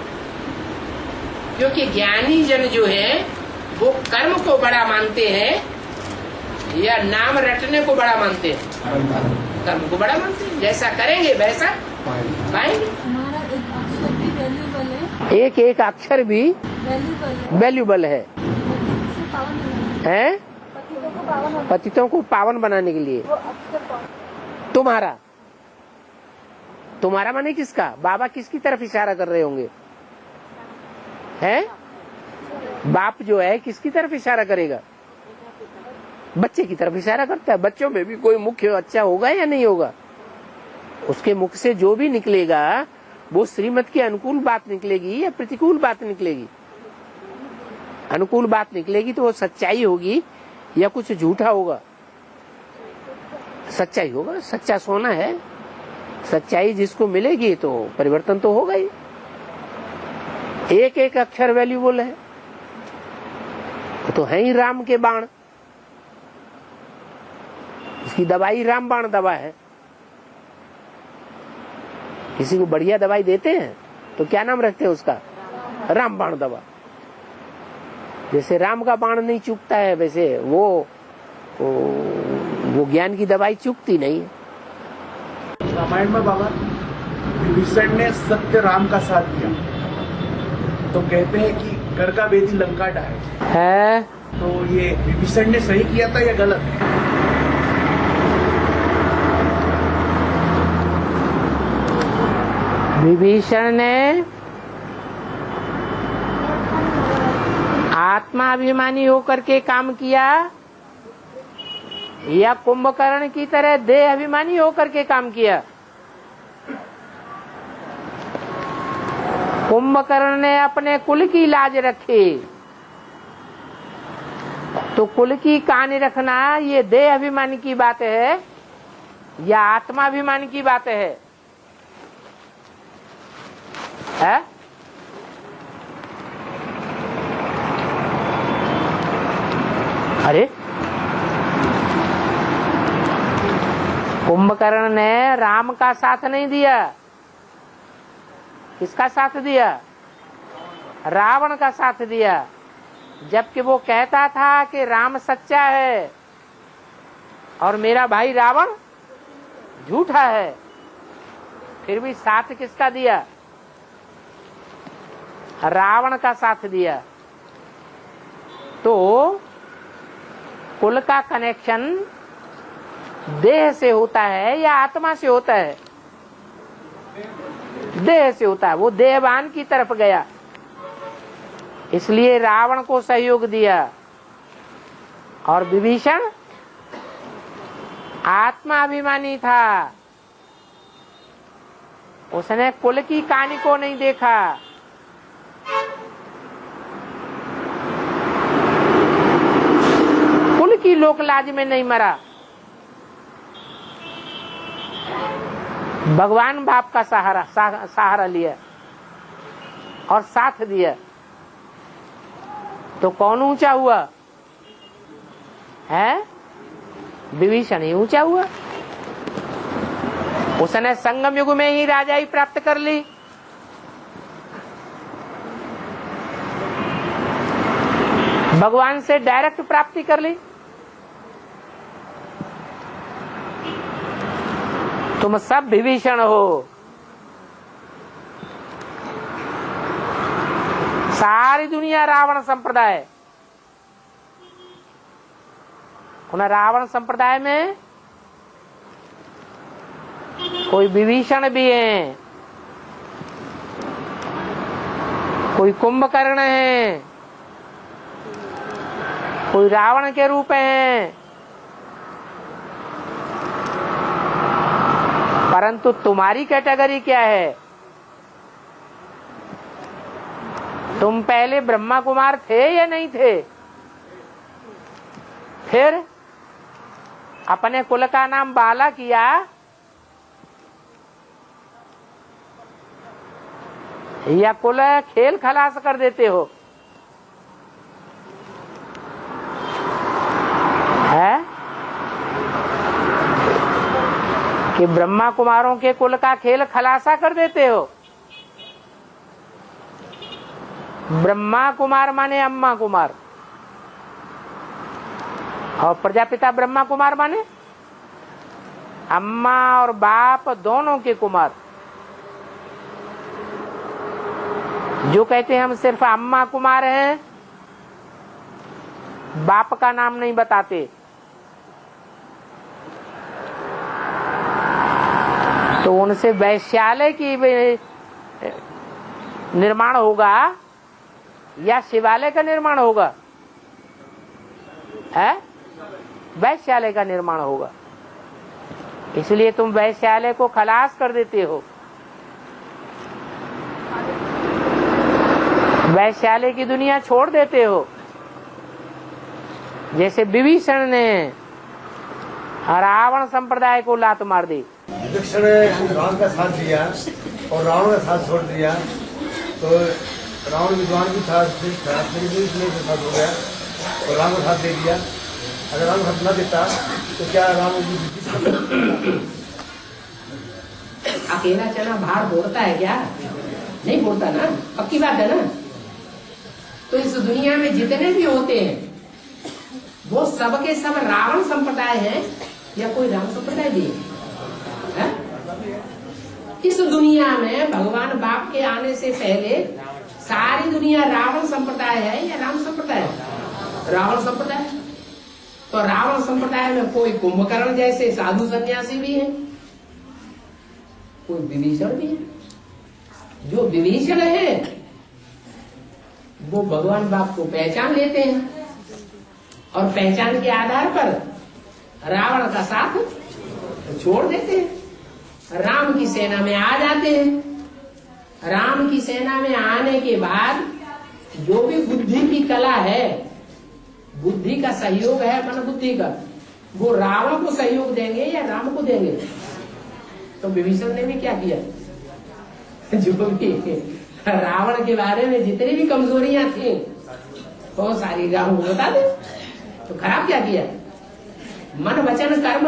S5: क्योंकि ज्ञानी जन जो है वो कर्म को बड़ा मानते हैं या नाम रटने को बड़ा मानते हैं? कर्म को बड़ा मानते हैं। जैसा करेंगे वैसा पाएंगे। एक एक अक्षर भी वैल्यूबल है, हैं? पतितों को पावन बनाने के लिए। तुम्हारा तुम्हारा माने किसका? बाबा किसकी तरफ इशारा कर रहे होंगे? हैं? बाप जो है किसकी तरफ इशारा करेगा? बच्चे की तरफ इशारा करता है। बच्चों में भी कोई मुख्य अच्छा होगा या नहीं होगा? उसके मुख से जो भी निकलेगा वो श्रीमत के अनुकूल बात निकलेगी या प्रतिकूल बात निकलेगी? अनुकूल बात निकलेगी तो वो सच्चाई होगी या कुछ झूठा होगा? सच्चाई होगा। सच्चा सोना है, सच्चाई जिसको मिलेगी तो परिवर्तन तो होगा ही। एक एक अक्षर वैल्यूबल है, तो है ही राम के बाण। इसकी दवाई रामबाण दवा है। किसी को बढ़िया दवाई देते हैं तो क्या नाम रखते हैं उसका? रामबाण दवा। जैसे राम का बाण नहीं चूकता है, वैसे वो ज्ञान की दवाई चूकती नहीं है।
S6: रामायण में बाबा विभीषण ने सत्य राम का साथ दिया, तो कहते हैं कि घर का बेदी लंका ढाए
S5: है।
S6: तो ये विभीषण ने सही किया था या गलत?
S5: विभीषण ने आत्माभिमानी होकर के काम किया या कुंभकर्ण की तरह देह अभिमानी होकर के काम किया? कुंभकर्ण ने अपने कुल की लाज रखी, तो कुल की कहानी रखना ये देह अभिमान की बात है या आत्माभिमान की बात है? अरे कुंभकर्ण ने राम का साथ नहीं दिया, किसका साथ दिया? रावण का साथ दिया। जबकि वो कहता था कि राम सच्चा है और मेरा भाई रावण झूठा है, फिर भी साथ किसका दिया? रावण का साथ दिया। तो कुल का कनेक्शन देह से होता है या आत्मा से होता है? देह से होता है। वो देहवान की तरफ गया, इसलिए रावण को सहयोग दिया। और विभीषण आत्माभिमानी था, उसने कुल की कहानी को नहीं देखा। कुल की लोकलाज में नहीं मरा। भगवान बाप का सहारा लिया और साथ दिया, तो कौन ऊंचा हुआ है? विभीषण ही ऊंचा हुआ। उसने संगम युग में ही राजाई प्राप्त कर ली। भगवान से डायरेक्ट प्राप्ति कर ली। तुम सब विभीषण हो। सारी दुनिया रावण संप्रदाय। उन रावण संप्रदाय में कोई विभीषण भी है, कोई कुंभकर्ण है, कोई रावण के रूप है। परंतु तुम्हारी कैटेगरी क्या है? तुम पहले ब्रह्मा कुमार थे या नहीं थे? फिर अपने कुल का नाम बाला किया, या कुल खेल खलास कर देते हो? है कि ब्रह्मा कुमारों के कुल का खेल खलासा कर देते हो? ब्रह्मा कुमार माने अम्मा कुमार, और प्रजापिता ब्रह्मा कुमार माने अम्मा और बाप दोनों के कुमार। जो कहते हैं हम सिर्फ अम्मा कुमार हैं, बाप का नाम नहीं बताते, तो उनसे वैश्यालय की निर्माण होगा या शिवालय का निर्माण होगा? है वैश्यालय का निर्माण होगा। इसलिए तुम वैश्यालय को खलास कर देते हो। वैश्यालय की दुनिया छोड़ देते हो। जैसे विभीषण ने रावण संप्रदाय को लात मार दी।
S6: विभीषण ने राम का साथ दिया और रावण का साथ छोड़ दिया, तो रावण विद्वान भी था, इसलिए साथ हो गया और राम का साथ दे दिया। अगर राम का साथ न देता तो क्या राम
S5: अकेला चना भार फोड़ता है क्या? नहीं फोड़ता ना, पक्की बात है ना। तो इस दुनिया में जितने भी होते हैं वो सब के सब रावण संप्रदाय है या कोई राम संप्रदाय भी है? इस दुनिया में भगवान बाप के आने से पहले सारी दुनिया रावण संप्रदाय है या राम संप्रदाय है? रावण संप्रदाय। तो रावण संप्रदाय में कोई कुंभकर्ण जैसे साधु सन्यासी भी है, कोई विभीषण भी है। जो विभीषण है वो भगवान बाप को पहचान लेते हैं और पहचान के आधार पर रावण का साथ छोड़ देते हैं, राम की सेना में आ जाते हैं। राम की सेना में आने के बाद जो भी बुद्धि की कला है, बुद्धि का सहयोग है, मन बुद्धि का, वो रावण को सहयोग देंगे या राम को देंगे? तो विभीषण ने भी क्या किया, जो भी रावण के बारे में जितनी भी कमजोरियां थी वो सारी राम को बता दे। तो खराब क्या किया? मन वचन कर्म,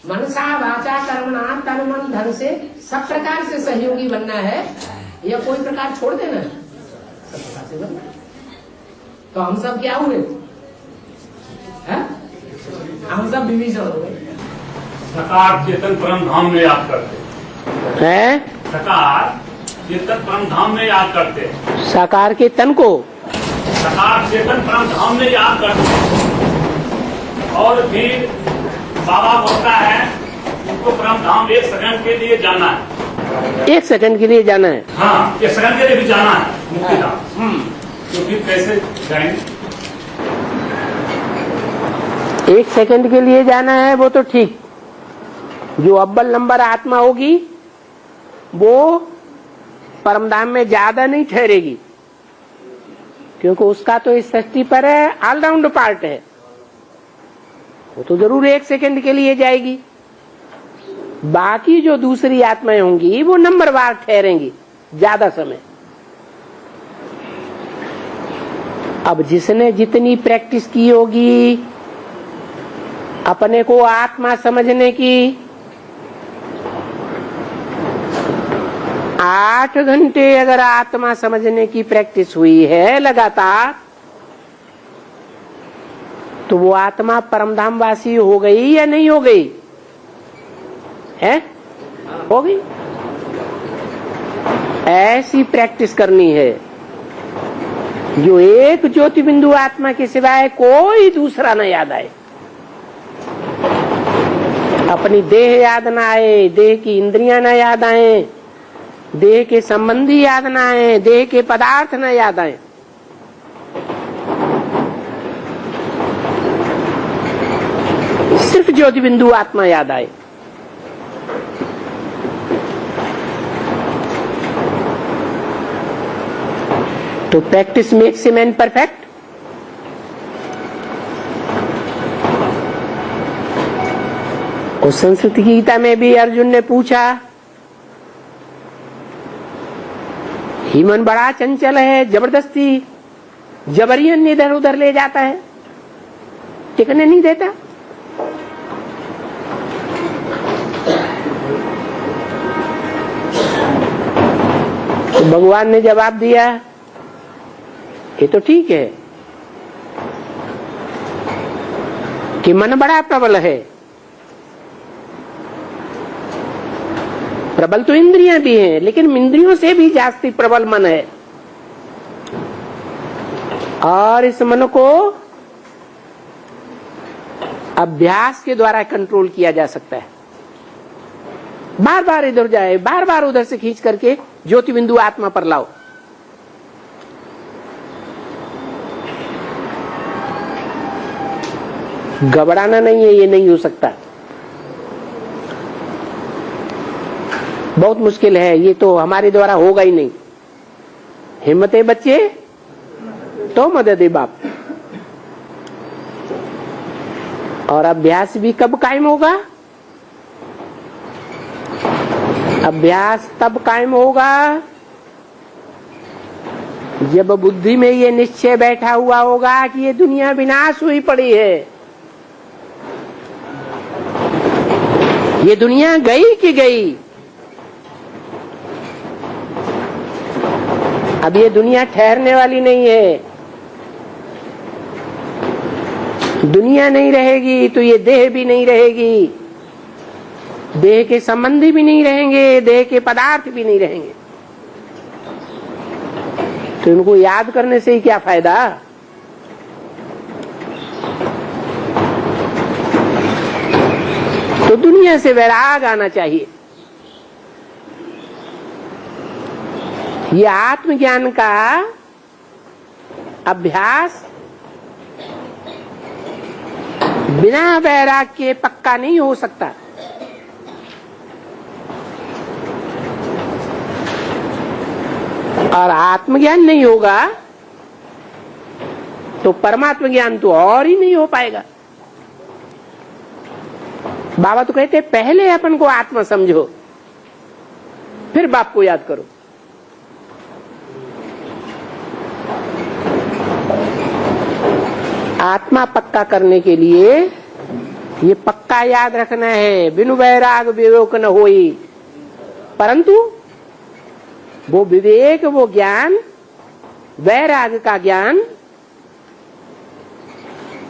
S5: मनसा वाचा कर्मणा तन मन धन से सब प्रकार से सहयोगी बनना है या कोई प्रकार छोड़ देना है? सब प्रकार से बनना। तो हम सब क्या हुए? हम सब विभीषण हो गए।
S11: साकार चेतन परम धाम में याद करते
S5: हैं।
S11: साकार चेतन परम धाम में याद करते हैं।
S5: साकार के तन को
S11: साकार चेतन परम धाम में याद करते हैं। और फिर बाबा बोलता है उनको परम धाम 1 सेकंड के लिए जाना है।
S5: 1 सेकंड के लिए जाना है?
S11: हाँ, 1 सेकंड के लिए भी जाना है मुक्ति धाम। तो फिर कैसे जाएंगे?
S5: 1 सेकंड के लिए जाना है वो तो ठीक। जो अव्वल नंबर आत्मा होगी वो परमधाम में ज्यादा नहीं ठहरेगी, क्योंकि उसका तो इस सृष्टि पर है ऑलराउंड पार्ट है, वो तो जरूर 1 सेकंड के लिए जाएगी। बाकी जो दूसरी आत्माएं होंगी वो नंबरवार ठहरेंगी ज्यादा समय। अब जिसने जितनी प्रैक्टिस की होगी अपने को आत्मा समझने की, 8 घंटे अगर आत्मा समझने की प्रैक्टिस हुई है लगातार, तो वो आत्मा परमधाम वासी हो गई या नहीं हो गई? है? हो गई। ऐसी प्रैक्टिस करनी है जो एक ज्योति बिंदु आत्मा के सिवाय कोई दूसरा न याद आए। अपनी देह याद ना आए, देह की इंद्रियां न याद आए, देह के संबंधी याद न आए, देह के पदार्थ न याद आए। सिर्फ ज्योति बिंदु आत्मा याद आए। तो practice makes a man perfect. और संस्कृत गीता में भी अर्जुन ने पूछा, ही मन बड़ा चंचल है, जबरदस्ती जबरियन इधर उधर ले जाता है, टिकने नहीं देता। तो भगवान ने जवाब दिया, ये तो ठीक है कि मन बड़ा प्रबल है, प्रबल तो इंद्रियां भी हैं, लेकिन इंद्रियों से भी जास्ती प्रबल मन है। और इस मन को अभ्यास के द्वारा कंट्रोल किया जा सकता है। बार बार इधर जाए, बार बार उधर से खींच करके ज्योति बिंदु आत्मा पर लाओ। घबराना नहीं है, ये नहीं हो सकता, बहुत मुश्किल है, ये तो हमारे द्वारा होगा ही नहीं। हिम्मत है बच्चे तो मदद है बाप। और अभ्यास भी कब कायम होगा? अभ्यास तब कायम होगा जब बुद्धि में ये निश्चय बैठा हुआ होगा कि ये दुनिया विनाश हुई पड़ी है, ये दुनिया गई कि गई, अब ये दुनिया ठहरने वाली नहीं है। दुनिया नहीं रहेगी तो ये देह भी नहीं रहेगी, देह के संबंधी भी नहीं रहेंगे, देह के पदार्थ भी नहीं रहेंगे। तो इनको याद करने से ही क्या फायदा? तो दुनिया से वैराग आना चाहिए। ये आत्मज्ञान का अभ्यास बिना वैराग के पक्का नहीं हो सकता। और आत्मज्ञान नहीं होगा तो परमात्म ज्ञान तो और ही नहीं हो पाएगा। बाबा तो कहते पहले अपन को आत्मा समझो, फिर बाप को याद करो। आत्मा पक्का करने के लिए ये पक्का याद रखना है, बिनु वैराग विवेक न होई। परंतु वो विवेक, वो ज्ञान, वैराग का ज्ञान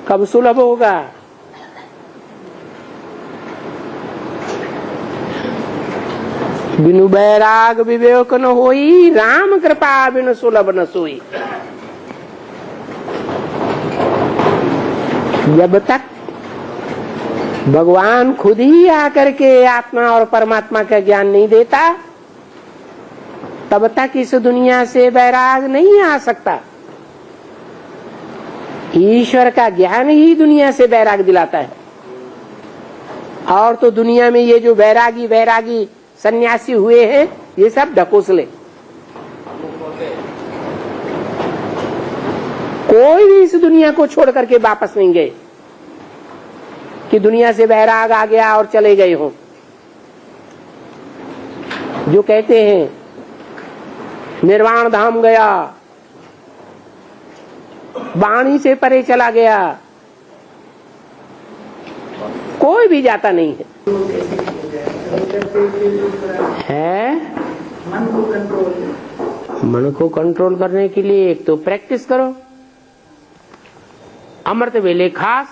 S5: कब सुलभ होगा? बिनु वैराग विवेक न होई, राम कृपा बिनु सुलभ न सोई। जब तक भगवान खुद ही आकर के आत्मा और परमात्मा का ज्ञान नहीं देता, तब तक इस दुनिया से वैराग नहीं आ सकता। ईश्वर का ज्ञान ही दुनिया से वैराग दिलाता है। और तो दुनिया में ये जो वैरागी सन्यासी हुए हैं, ये सब ढकोसले। कोई भी इस दुनिया को छोड़ करके वापस नहीं गए कि दुनिया से वैराग आ गया और चले गए हो। जो कहते हैं निर्वाण धाम गया, वाणी से परे चला गया, कोई भी जाता नहीं है। मन को कंट्रोल करने के लिए एक तो प्रैक्टिस करो, अमृत वेले खास,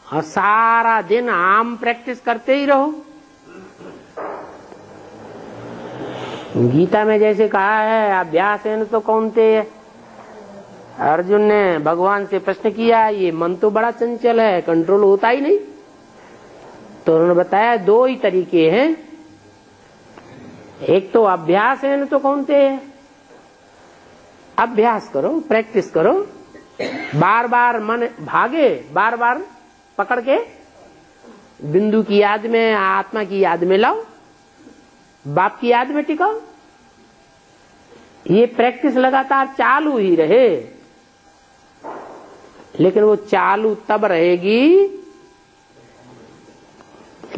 S5: और सारा दिन आम प्रैक्टिस करते ही रहो। गीता में जैसे कहा है, अभ्यास है न तो कौनते। अर्जुन ने भगवान से प्रश्न किया, ये मन तो बड़ा चंचल है, कंट्रोल होता ही नहीं। तो उन्होंने बताया दो ही तरीके हैं, एक तो अभ्यास है न तो कौनते। अभ्यास करो, प्रैक्टिस करो, बार बार मन भागे, बार बार पकड़ के बिंदु की याद में, आत्मा की याद में लाओ, बाप की याद में टिकाओ। ये प्रैक्टिस लगातार चालू ही रहे, लेकिन वो चालू तब रहेगी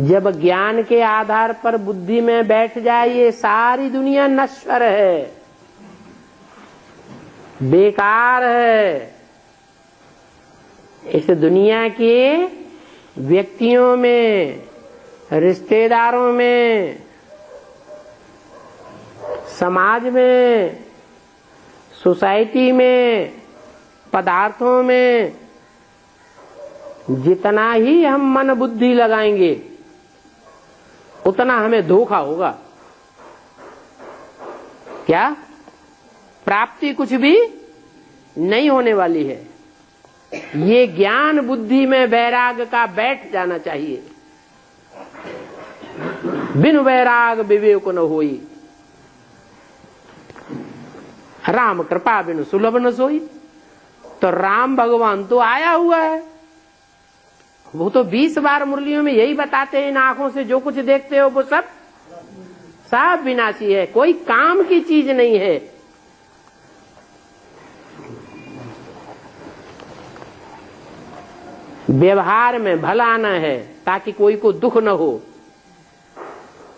S5: जब ज्ञान के आधार पर बुद्धि में बैठ जाए ये सारी दुनिया नश्वर है, बेकार है। इस दुनिया के व्यक्तियों में, रिश्तेदारों में, समाज में, सोसाइटी में, पदार्थों में जितना ही हम मन बुद्धि लगाएंगे उतना हमें धोखा होगा। क्या प्राप्ति कुछ भी नहीं होने वाली है। ये ज्ञान बुद्धि में वैराग का बैठ जाना चाहिए। बिन वैराग विवेक न होई, राम कृपा बिन सुलभ न सोई। तो राम भगवान तो आया हुआ है, वो तो 20 बार मुरलियों में यही बताते हैं, इन आंखों से जो कुछ देखते हो वो सब विनाशी है, कोई काम की चीज नहीं है। व्यवहार में भला आना है ताकि कोई को दुख न हो।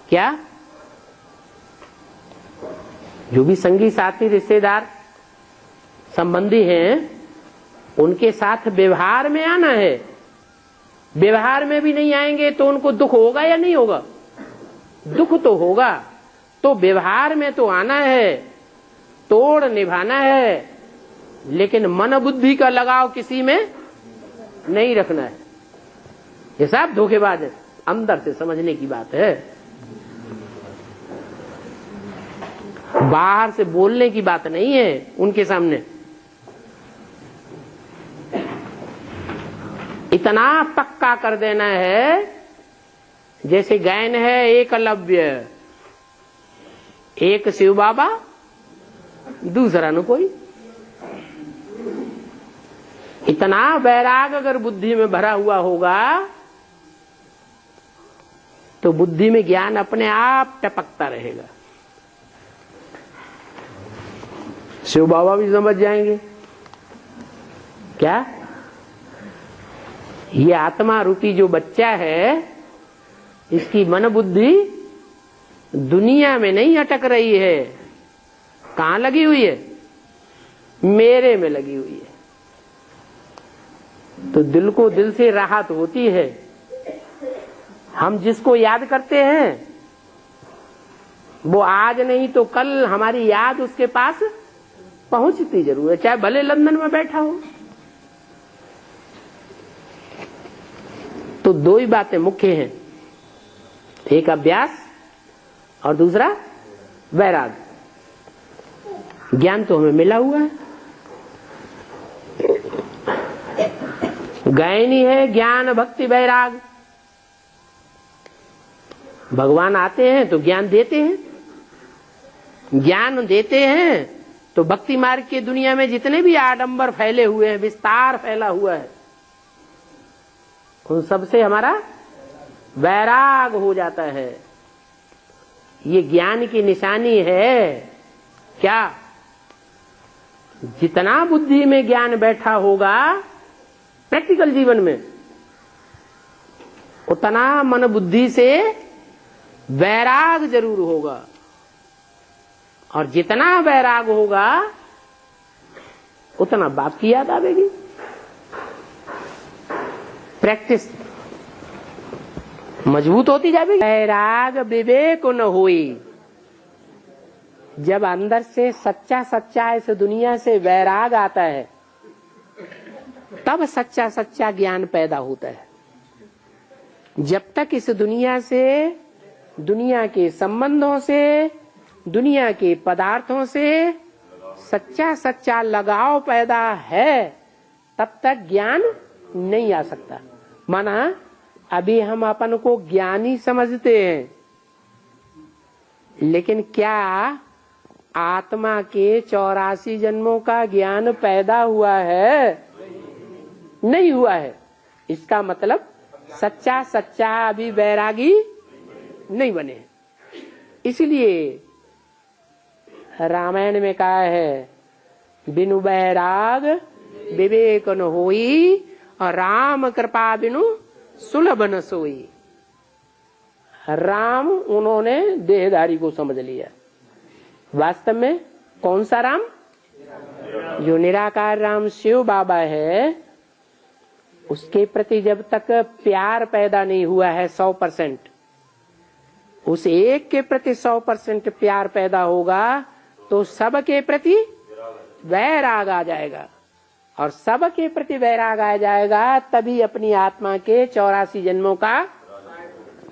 S5: क्या जो भी संगी साथी रिश्तेदार संबंधी हैं उनके साथ व्यवहार में आना है। व्यवहार में भी नहीं आएंगे तो उनको दुख होगा या नहीं होगा? दुख तो होगा। तो व्यवहार में तो आना है, तोड़ निभाना है, लेकिन मन बुद्धि का लगाव किसी में नहीं रखना है। ये सब धोखेबाज है, अंदर से समझने की बात है, बाहर से बोलने की बात नहीं है उनके सामने। इतना पक्का कर देना है जैसे गायन है एकलव्य, एक शिव बाबा दूसरा न कोई। इतना वैराग अगर बुद्धि में भरा हुआ होगा तो बुद्धि में ज्ञान अपने आप टपकता रहेगा। शिव बाबा भी समझ जाएंगे क्या ये आत्मा रूपी जो बच्चा है इसकी मन बुद्धि दुनिया में नहीं अटक रही है। कहां लगी हुई है? मेरे में लगी हुई है। तो दिल को दिल से राहत होती है। हम जिसको याद करते हैं वो आज नहीं तो कल हमारी याद उसके पास पहुंचती जरूर है, चाहे भले लंदन में बैठा हो। तो दो ही बातें मुख्य हैं, एक अभ्यास और दूसरा वैराग। ज्ञान तो हमें मिला हुआ है, गायनी है ज्ञान भक्ति वैराग। भगवान आते हैं तो ज्ञान देते हैं, ज्ञान देते हैं तो भक्ति मार्ग की दुनिया में जितने भी आडंबर फैले हुए हैं, विस्तार फैला हुआ है, उन सबसे हमारा वैराग हो जाता है। ये ज्ञान की निशानी है। क्या? जितना बुद्धि में ज्ञान बैठा होगा प्रैक्टिकल जीवन में, उतना मन बुद्धि से वैराग जरूर होगा। और जितना वैराग होगा उतना बाप की याद आवेगी। प्रैक्टिस मजबूत होती जाएगी। वैराग विवेक न होई। जब अंदर से सच्चा सच्चा इस दुनिया से वैराग आता है तब सच्चा सच्चा ज्ञान पैदा होता है। जब तक इस दुनिया से, दुनिया के संबंधों से, दुनिया के पदार्थों से सच्चा सच्चा लगाव पैदा है तब तक ज्ञान नहीं आ सकता। माना अभी हम अपन को ज्ञानी समझते हैं, लेकिन क्या आत्मा के 84 जन्मों का ज्ञान पैदा हुआ है? नहीं हुआ है। इसका मतलब सच्चा सच्चा अभी वैरागी नहीं बने। इसलिए रामायण में कहा है बिनु वैराग विवेक न होई और राम कृपा बिनु सुलभ न सोई। राम उन्होंने देहधारी को समझ लिया। वास्तव में कौन सा राम? जो निराकार राम शिव बाबा है, उसके प्रति जब तक प्यार पैदा नहीं हुआ है 100%, उस एक के प्रति 100% प्यार पैदा होगा तो सबके प्रति वैराग आ जाएगा। और सबके प्रति वैराग आ जाएगा तभी अपनी आत्मा के 84 जन्मों का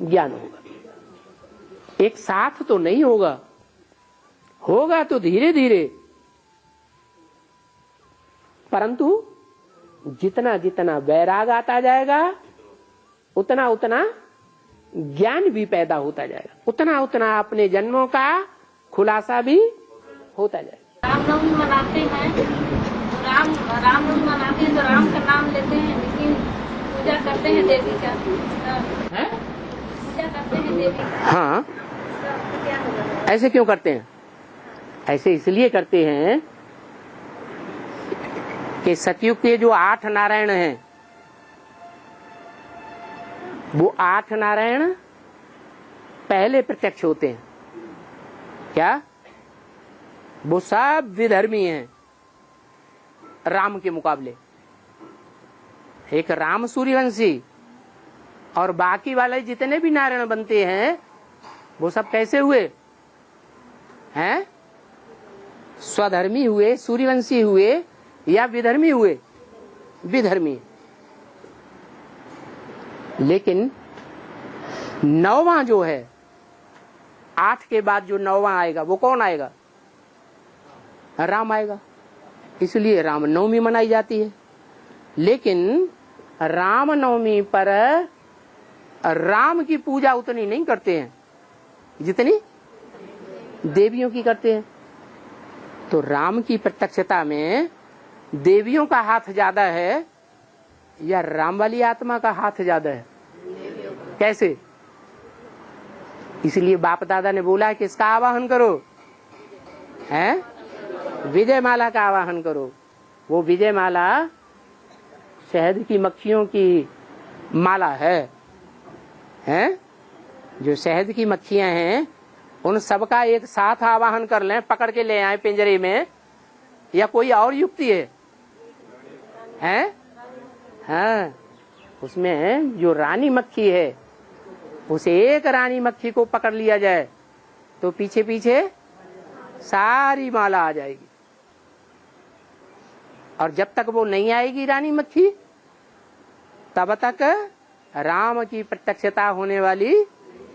S5: ज्ञान होगा। एक साथ तो नहीं होगा, होगा तो धीरे धीरे। परंतु जितना जितना वैराग आता जाएगा उतना उतना ज्ञान भी पैदा होता जाएगा, उतना उतना अपने जन्मों का खुलासा भी होता जाएगा।
S7: रामनवमी मनाते हैं तो रामनवमी मनाते हैं तो राम का नाम लेते हैं, लेकिन पूजा करते हैं देवी का, पूजा करते हैं देवी का।
S5: हाँ,
S7: क्या होगा?
S5: ऐसे क्यों करते हैं? ऐसे इसलिए करते हैं कि सतयुग के जो 8 नारायण हैं, वो 8 नारायण पहले प्रत्यक्ष होते हैं। क्या? वो सब विधर्मी हैं राम के मुकाबले। एक राम सूर्यवंशी और बाकी वाले जितने भी नारायण बनते हैं वो सब कैसे हुए हैं? स्वधर्मी हुए, सूर्यवंशी हुए या विधर्मी हुए? विधर्मी। लेकिन 9वां जो है, 8 के बाद जो 9वां आएगा वो कौन आएगा? राम आएगा। इसलिए रामनवमी मनाई जाती है। लेकिन रामनवमी पर राम की पूजा उतनी नहीं करते हैं जितनी देवियों की करते हैं। तो राम की प्रत्यक्षता में देवियों का हाथ ज्यादा है या राम वाली आत्मा का हाथ ज्यादा है? कैसे? इसलिए बाप दादा ने बोला कि इसका आवाहन करो, हैं? विजय माला का आवाहन करो। वो विजय माला शहद की मक्खियों की माला है, हैं? जो शहद की मक्खियां हैं उन सबका एक साथ आवाहन कर लें, पकड़ के ले आए पिंजरे में, या कोई और युक्ति है? हैं? हाँ, उसमें जो रानी मक्खी है उस एक रानी मक्खी को पकड़ लिया जाए तो पीछे पीछे सारी माला आ जाएगी। और जब तक वो नहीं आएगी रानी मक्खी तब तक राम की प्रत्यक्षता होने वाली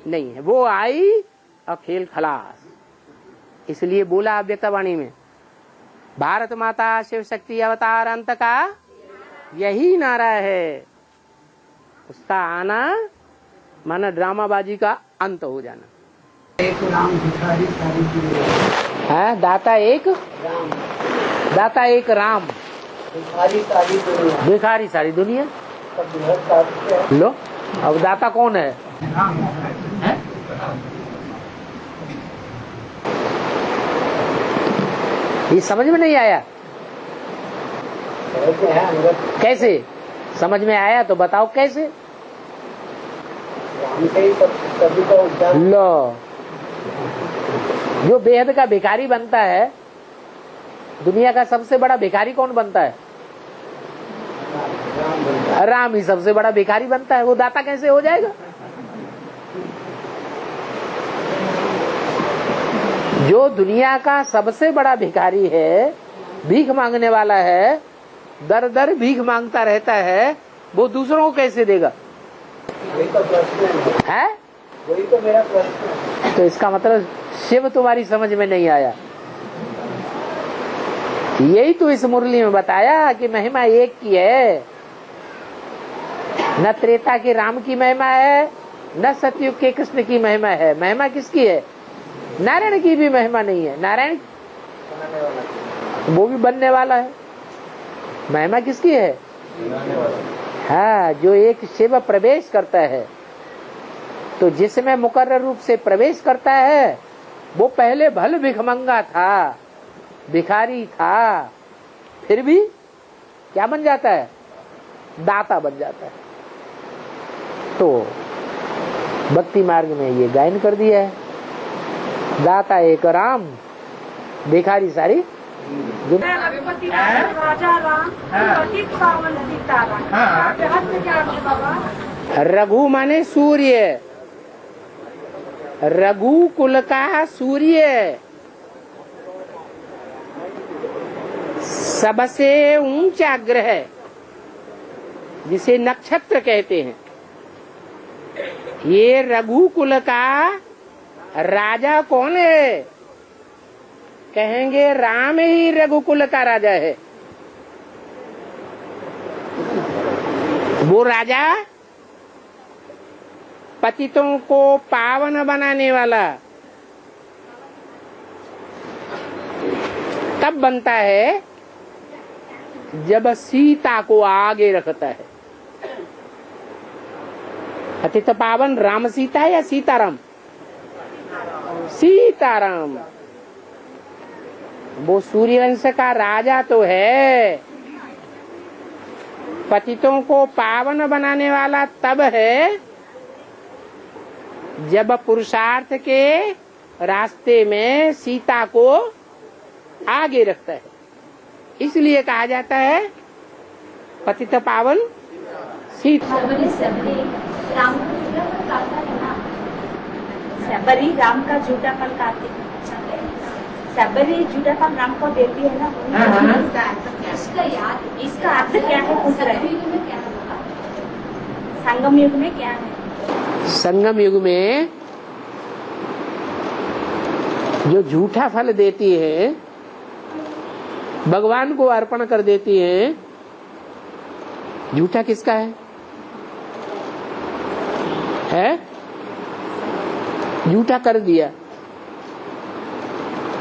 S5: नहीं है। वो आई और खेल खलास। इसलिए बोला व्यक्तवाणी में, भारत माता शिव शक्ति अवतार अंत का यही नारा है। उसका आना माना ड्रामाबाजी का अंत हो जाना।
S6: एक राम भिखारी सारी दुनिया
S5: है, दाता एक
S6: राम,
S5: दाता एक राम,
S6: भिखारी सारी दुनिया,
S5: भिखारी सारी दुनिया।
S6: सब बृहद साथी है।
S5: लो, अब दाता कौन है?
S6: राम है।
S5: ये समझ में नहीं आया?
S6: ऐसे है अंगत
S5: कैसे समझ में आया तो बताओ कैसे?
S6: राम से ही सभी का उद्धार।
S5: लो, जो बेहद का भिखारी बनता है, दुनिया का सबसे बड़ा भिखारी कौन बनता है? राम ही सबसे बड़ा भिखारी बनता है। वो दाता कैसे हो जाएगा? जो दुनिया का सबसे बड़ा भिखारी है, भीख मांगने वाला है, दर दर भीख मांगता रहता है, वो दूसरों को कैसे देगा?
S6: वही तो प्रश्न
S5: है?
S6: वही तो मेरा प्रश्न है।
S5: तो इसका मतलब शिव तुम्हारी समझ में नहीं आया। यही तो इस मुरली में बताया कि महिमा एक की है। न त्रेता के राम की महिमा है, न सतयुग के कृष्ण की महिमा है। महिमा किसकी है? नारायण की भी महिमा नहीं है। नारायण वो भी बनने वाला है। महिमा किसकी है? हाँ, जो एक शिव प्रवेश करता है, तो जिसमें मुकर्रर रूप से प्रवेश करता है वो पहले भल भिखमंगा था, भिखारी था, फिर भी क्या बन जाता है? दाता बन जाता है। तो भक्ति मार्ग में ये गायन कर दिया है, दाता एक राम, भिखारी सारी
S7: रघुपति राजा राम, पतित पावन सीता राम। क्या है बाबा?
S5: रघु माने सूर्य, रघु कुल का सूर्य, सबसे ऊंचा ग्रह जिसे नक्षत्र कहते हैं। ये रघुकुल का राजा कौन है? कहेंगे राम ही रघुकुल का राजा है। वो राजा पतितों को पावन बनाने वाला तब बनता है जब सीता को आगे रखता है। पतित पावन राम सीता है या सीताराम? सीताराम। वो सूर्यवंश का राजा तो है, पतितों को पावन बनाने वाला तब है जब पुरुषार्थ के रास्ते में सीता को आगे रखता है। इसलिए कहा जाता है पतित पावन सीता।
S4: सबरी राम का झूठा फल खाते, सबरी झूठा फल राम को देती है ना। इसका अर्थ क्या है पूछ रहे हैं। संगम युग में क्या है?
S5: संगम युग में जो झूठा फल देती है, भगवान को अर्पण कर देती है, झूठा किसका है? झूठा कर दिया,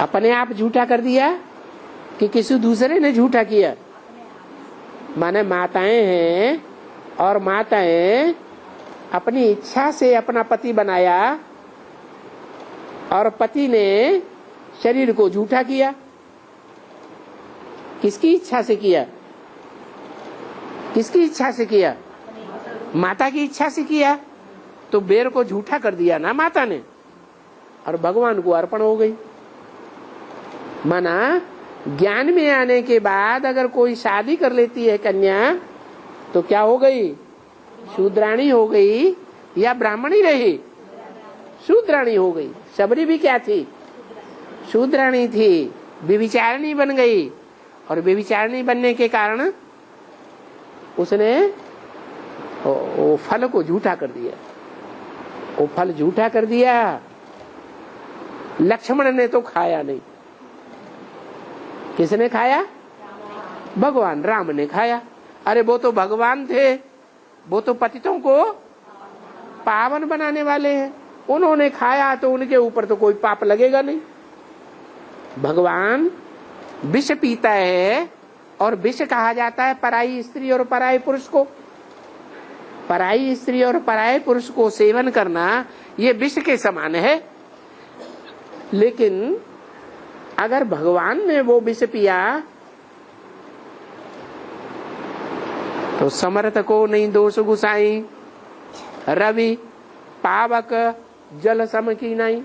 S5: अपने आप झूठा कर दिया कि किसी दूसरे ने झूठा किया। माने माताएं हैं और माताएं अपनी इच्छा से अपना पति बनाया और पति ने शरीर को झूठा किया। किसकी इच्छा से किया? किसकी इच्छा से किया? माता की इच्छा से किया। तो बेर को झूठा कर दिया ना माता ने, और भगवान को अर्पण हो गई। माना ज्ञान में आने के बाद अगर कोई शादी कर लेती है कन्या, तो क्या हो गई? शूद्राणी हो गई या ब्राह्मणी रही? शूद्राणी हो गई। शबरी भी क्या थी? शूद्राणी थी, व्यभिचारिणी बन गई। और व्यभिचारिणी बनने के कारण उसने वो फल को झूठा कर दिया। वो फल झूठा कर दिया। लक्ष्मण ने तो खाया नहीं। किसने खाया? भगवान राम ने खाया। अरे वो तो भगवान थे, वो तो पतितों को पावन बनाने वाले हैं। उन्होंने खाया तो उनके ऊपर तो कोई पाप लगेगा नहीं। भगवान विष पीता है, और विष कहा जाता है पराई स्त्री और पराये पुरुष को। पराई स्त्री और पराये पुरुष को सेवन करना ये विष के समान है। लेकिन अगर भगवान ने वो विष पिया तो समर्थ को नहीं दोष गुसाई, रवि पावक जल सम की नहीं।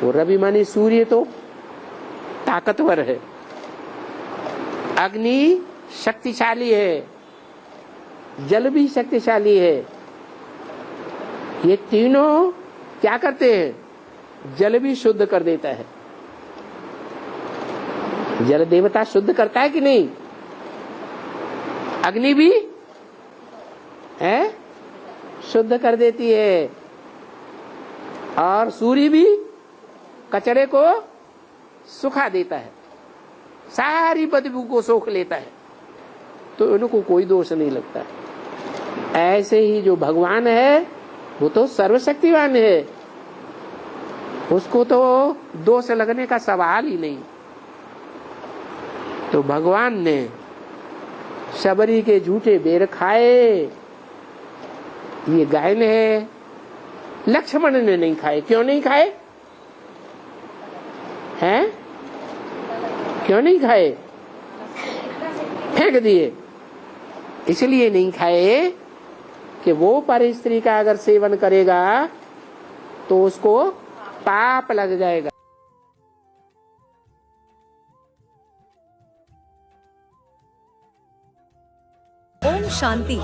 S5: वो रवि माने सूर्य तो ताकतवर है, अग्नि शक्तिशाली है, जल भी शक्तिशाली है। ये तीनों क्या करते हैं? जल भी शुद्ध कर देता है। जल देवता शुद्ध करता है कि नहीं? अग्नि भी है शुद्ध कर देती है, और सूर्य भी कचरे को सुखा देता है, सारी बदबू को सोख लेता है। तो इनको कोई दोष नहीं लगता। ऐसे ही जो भगवान है वो तो सर्वशक्तिवान है, उसको तो दोष लगने का सवाल ही नहीं। तो भगवान ने शबरी के झूठे बेर खाए, ये गायन है। लक्ष्मण ने नहीं खाए। क्यों नहीं खाए? हैं? क्यों नहीं खाए? फेंक दिए। इसलिए नहीं खाए कि वो पर स्त्री का अगर सेवन करेगा तो उसको पाप लग जाएगा।
S2: ओम शांति।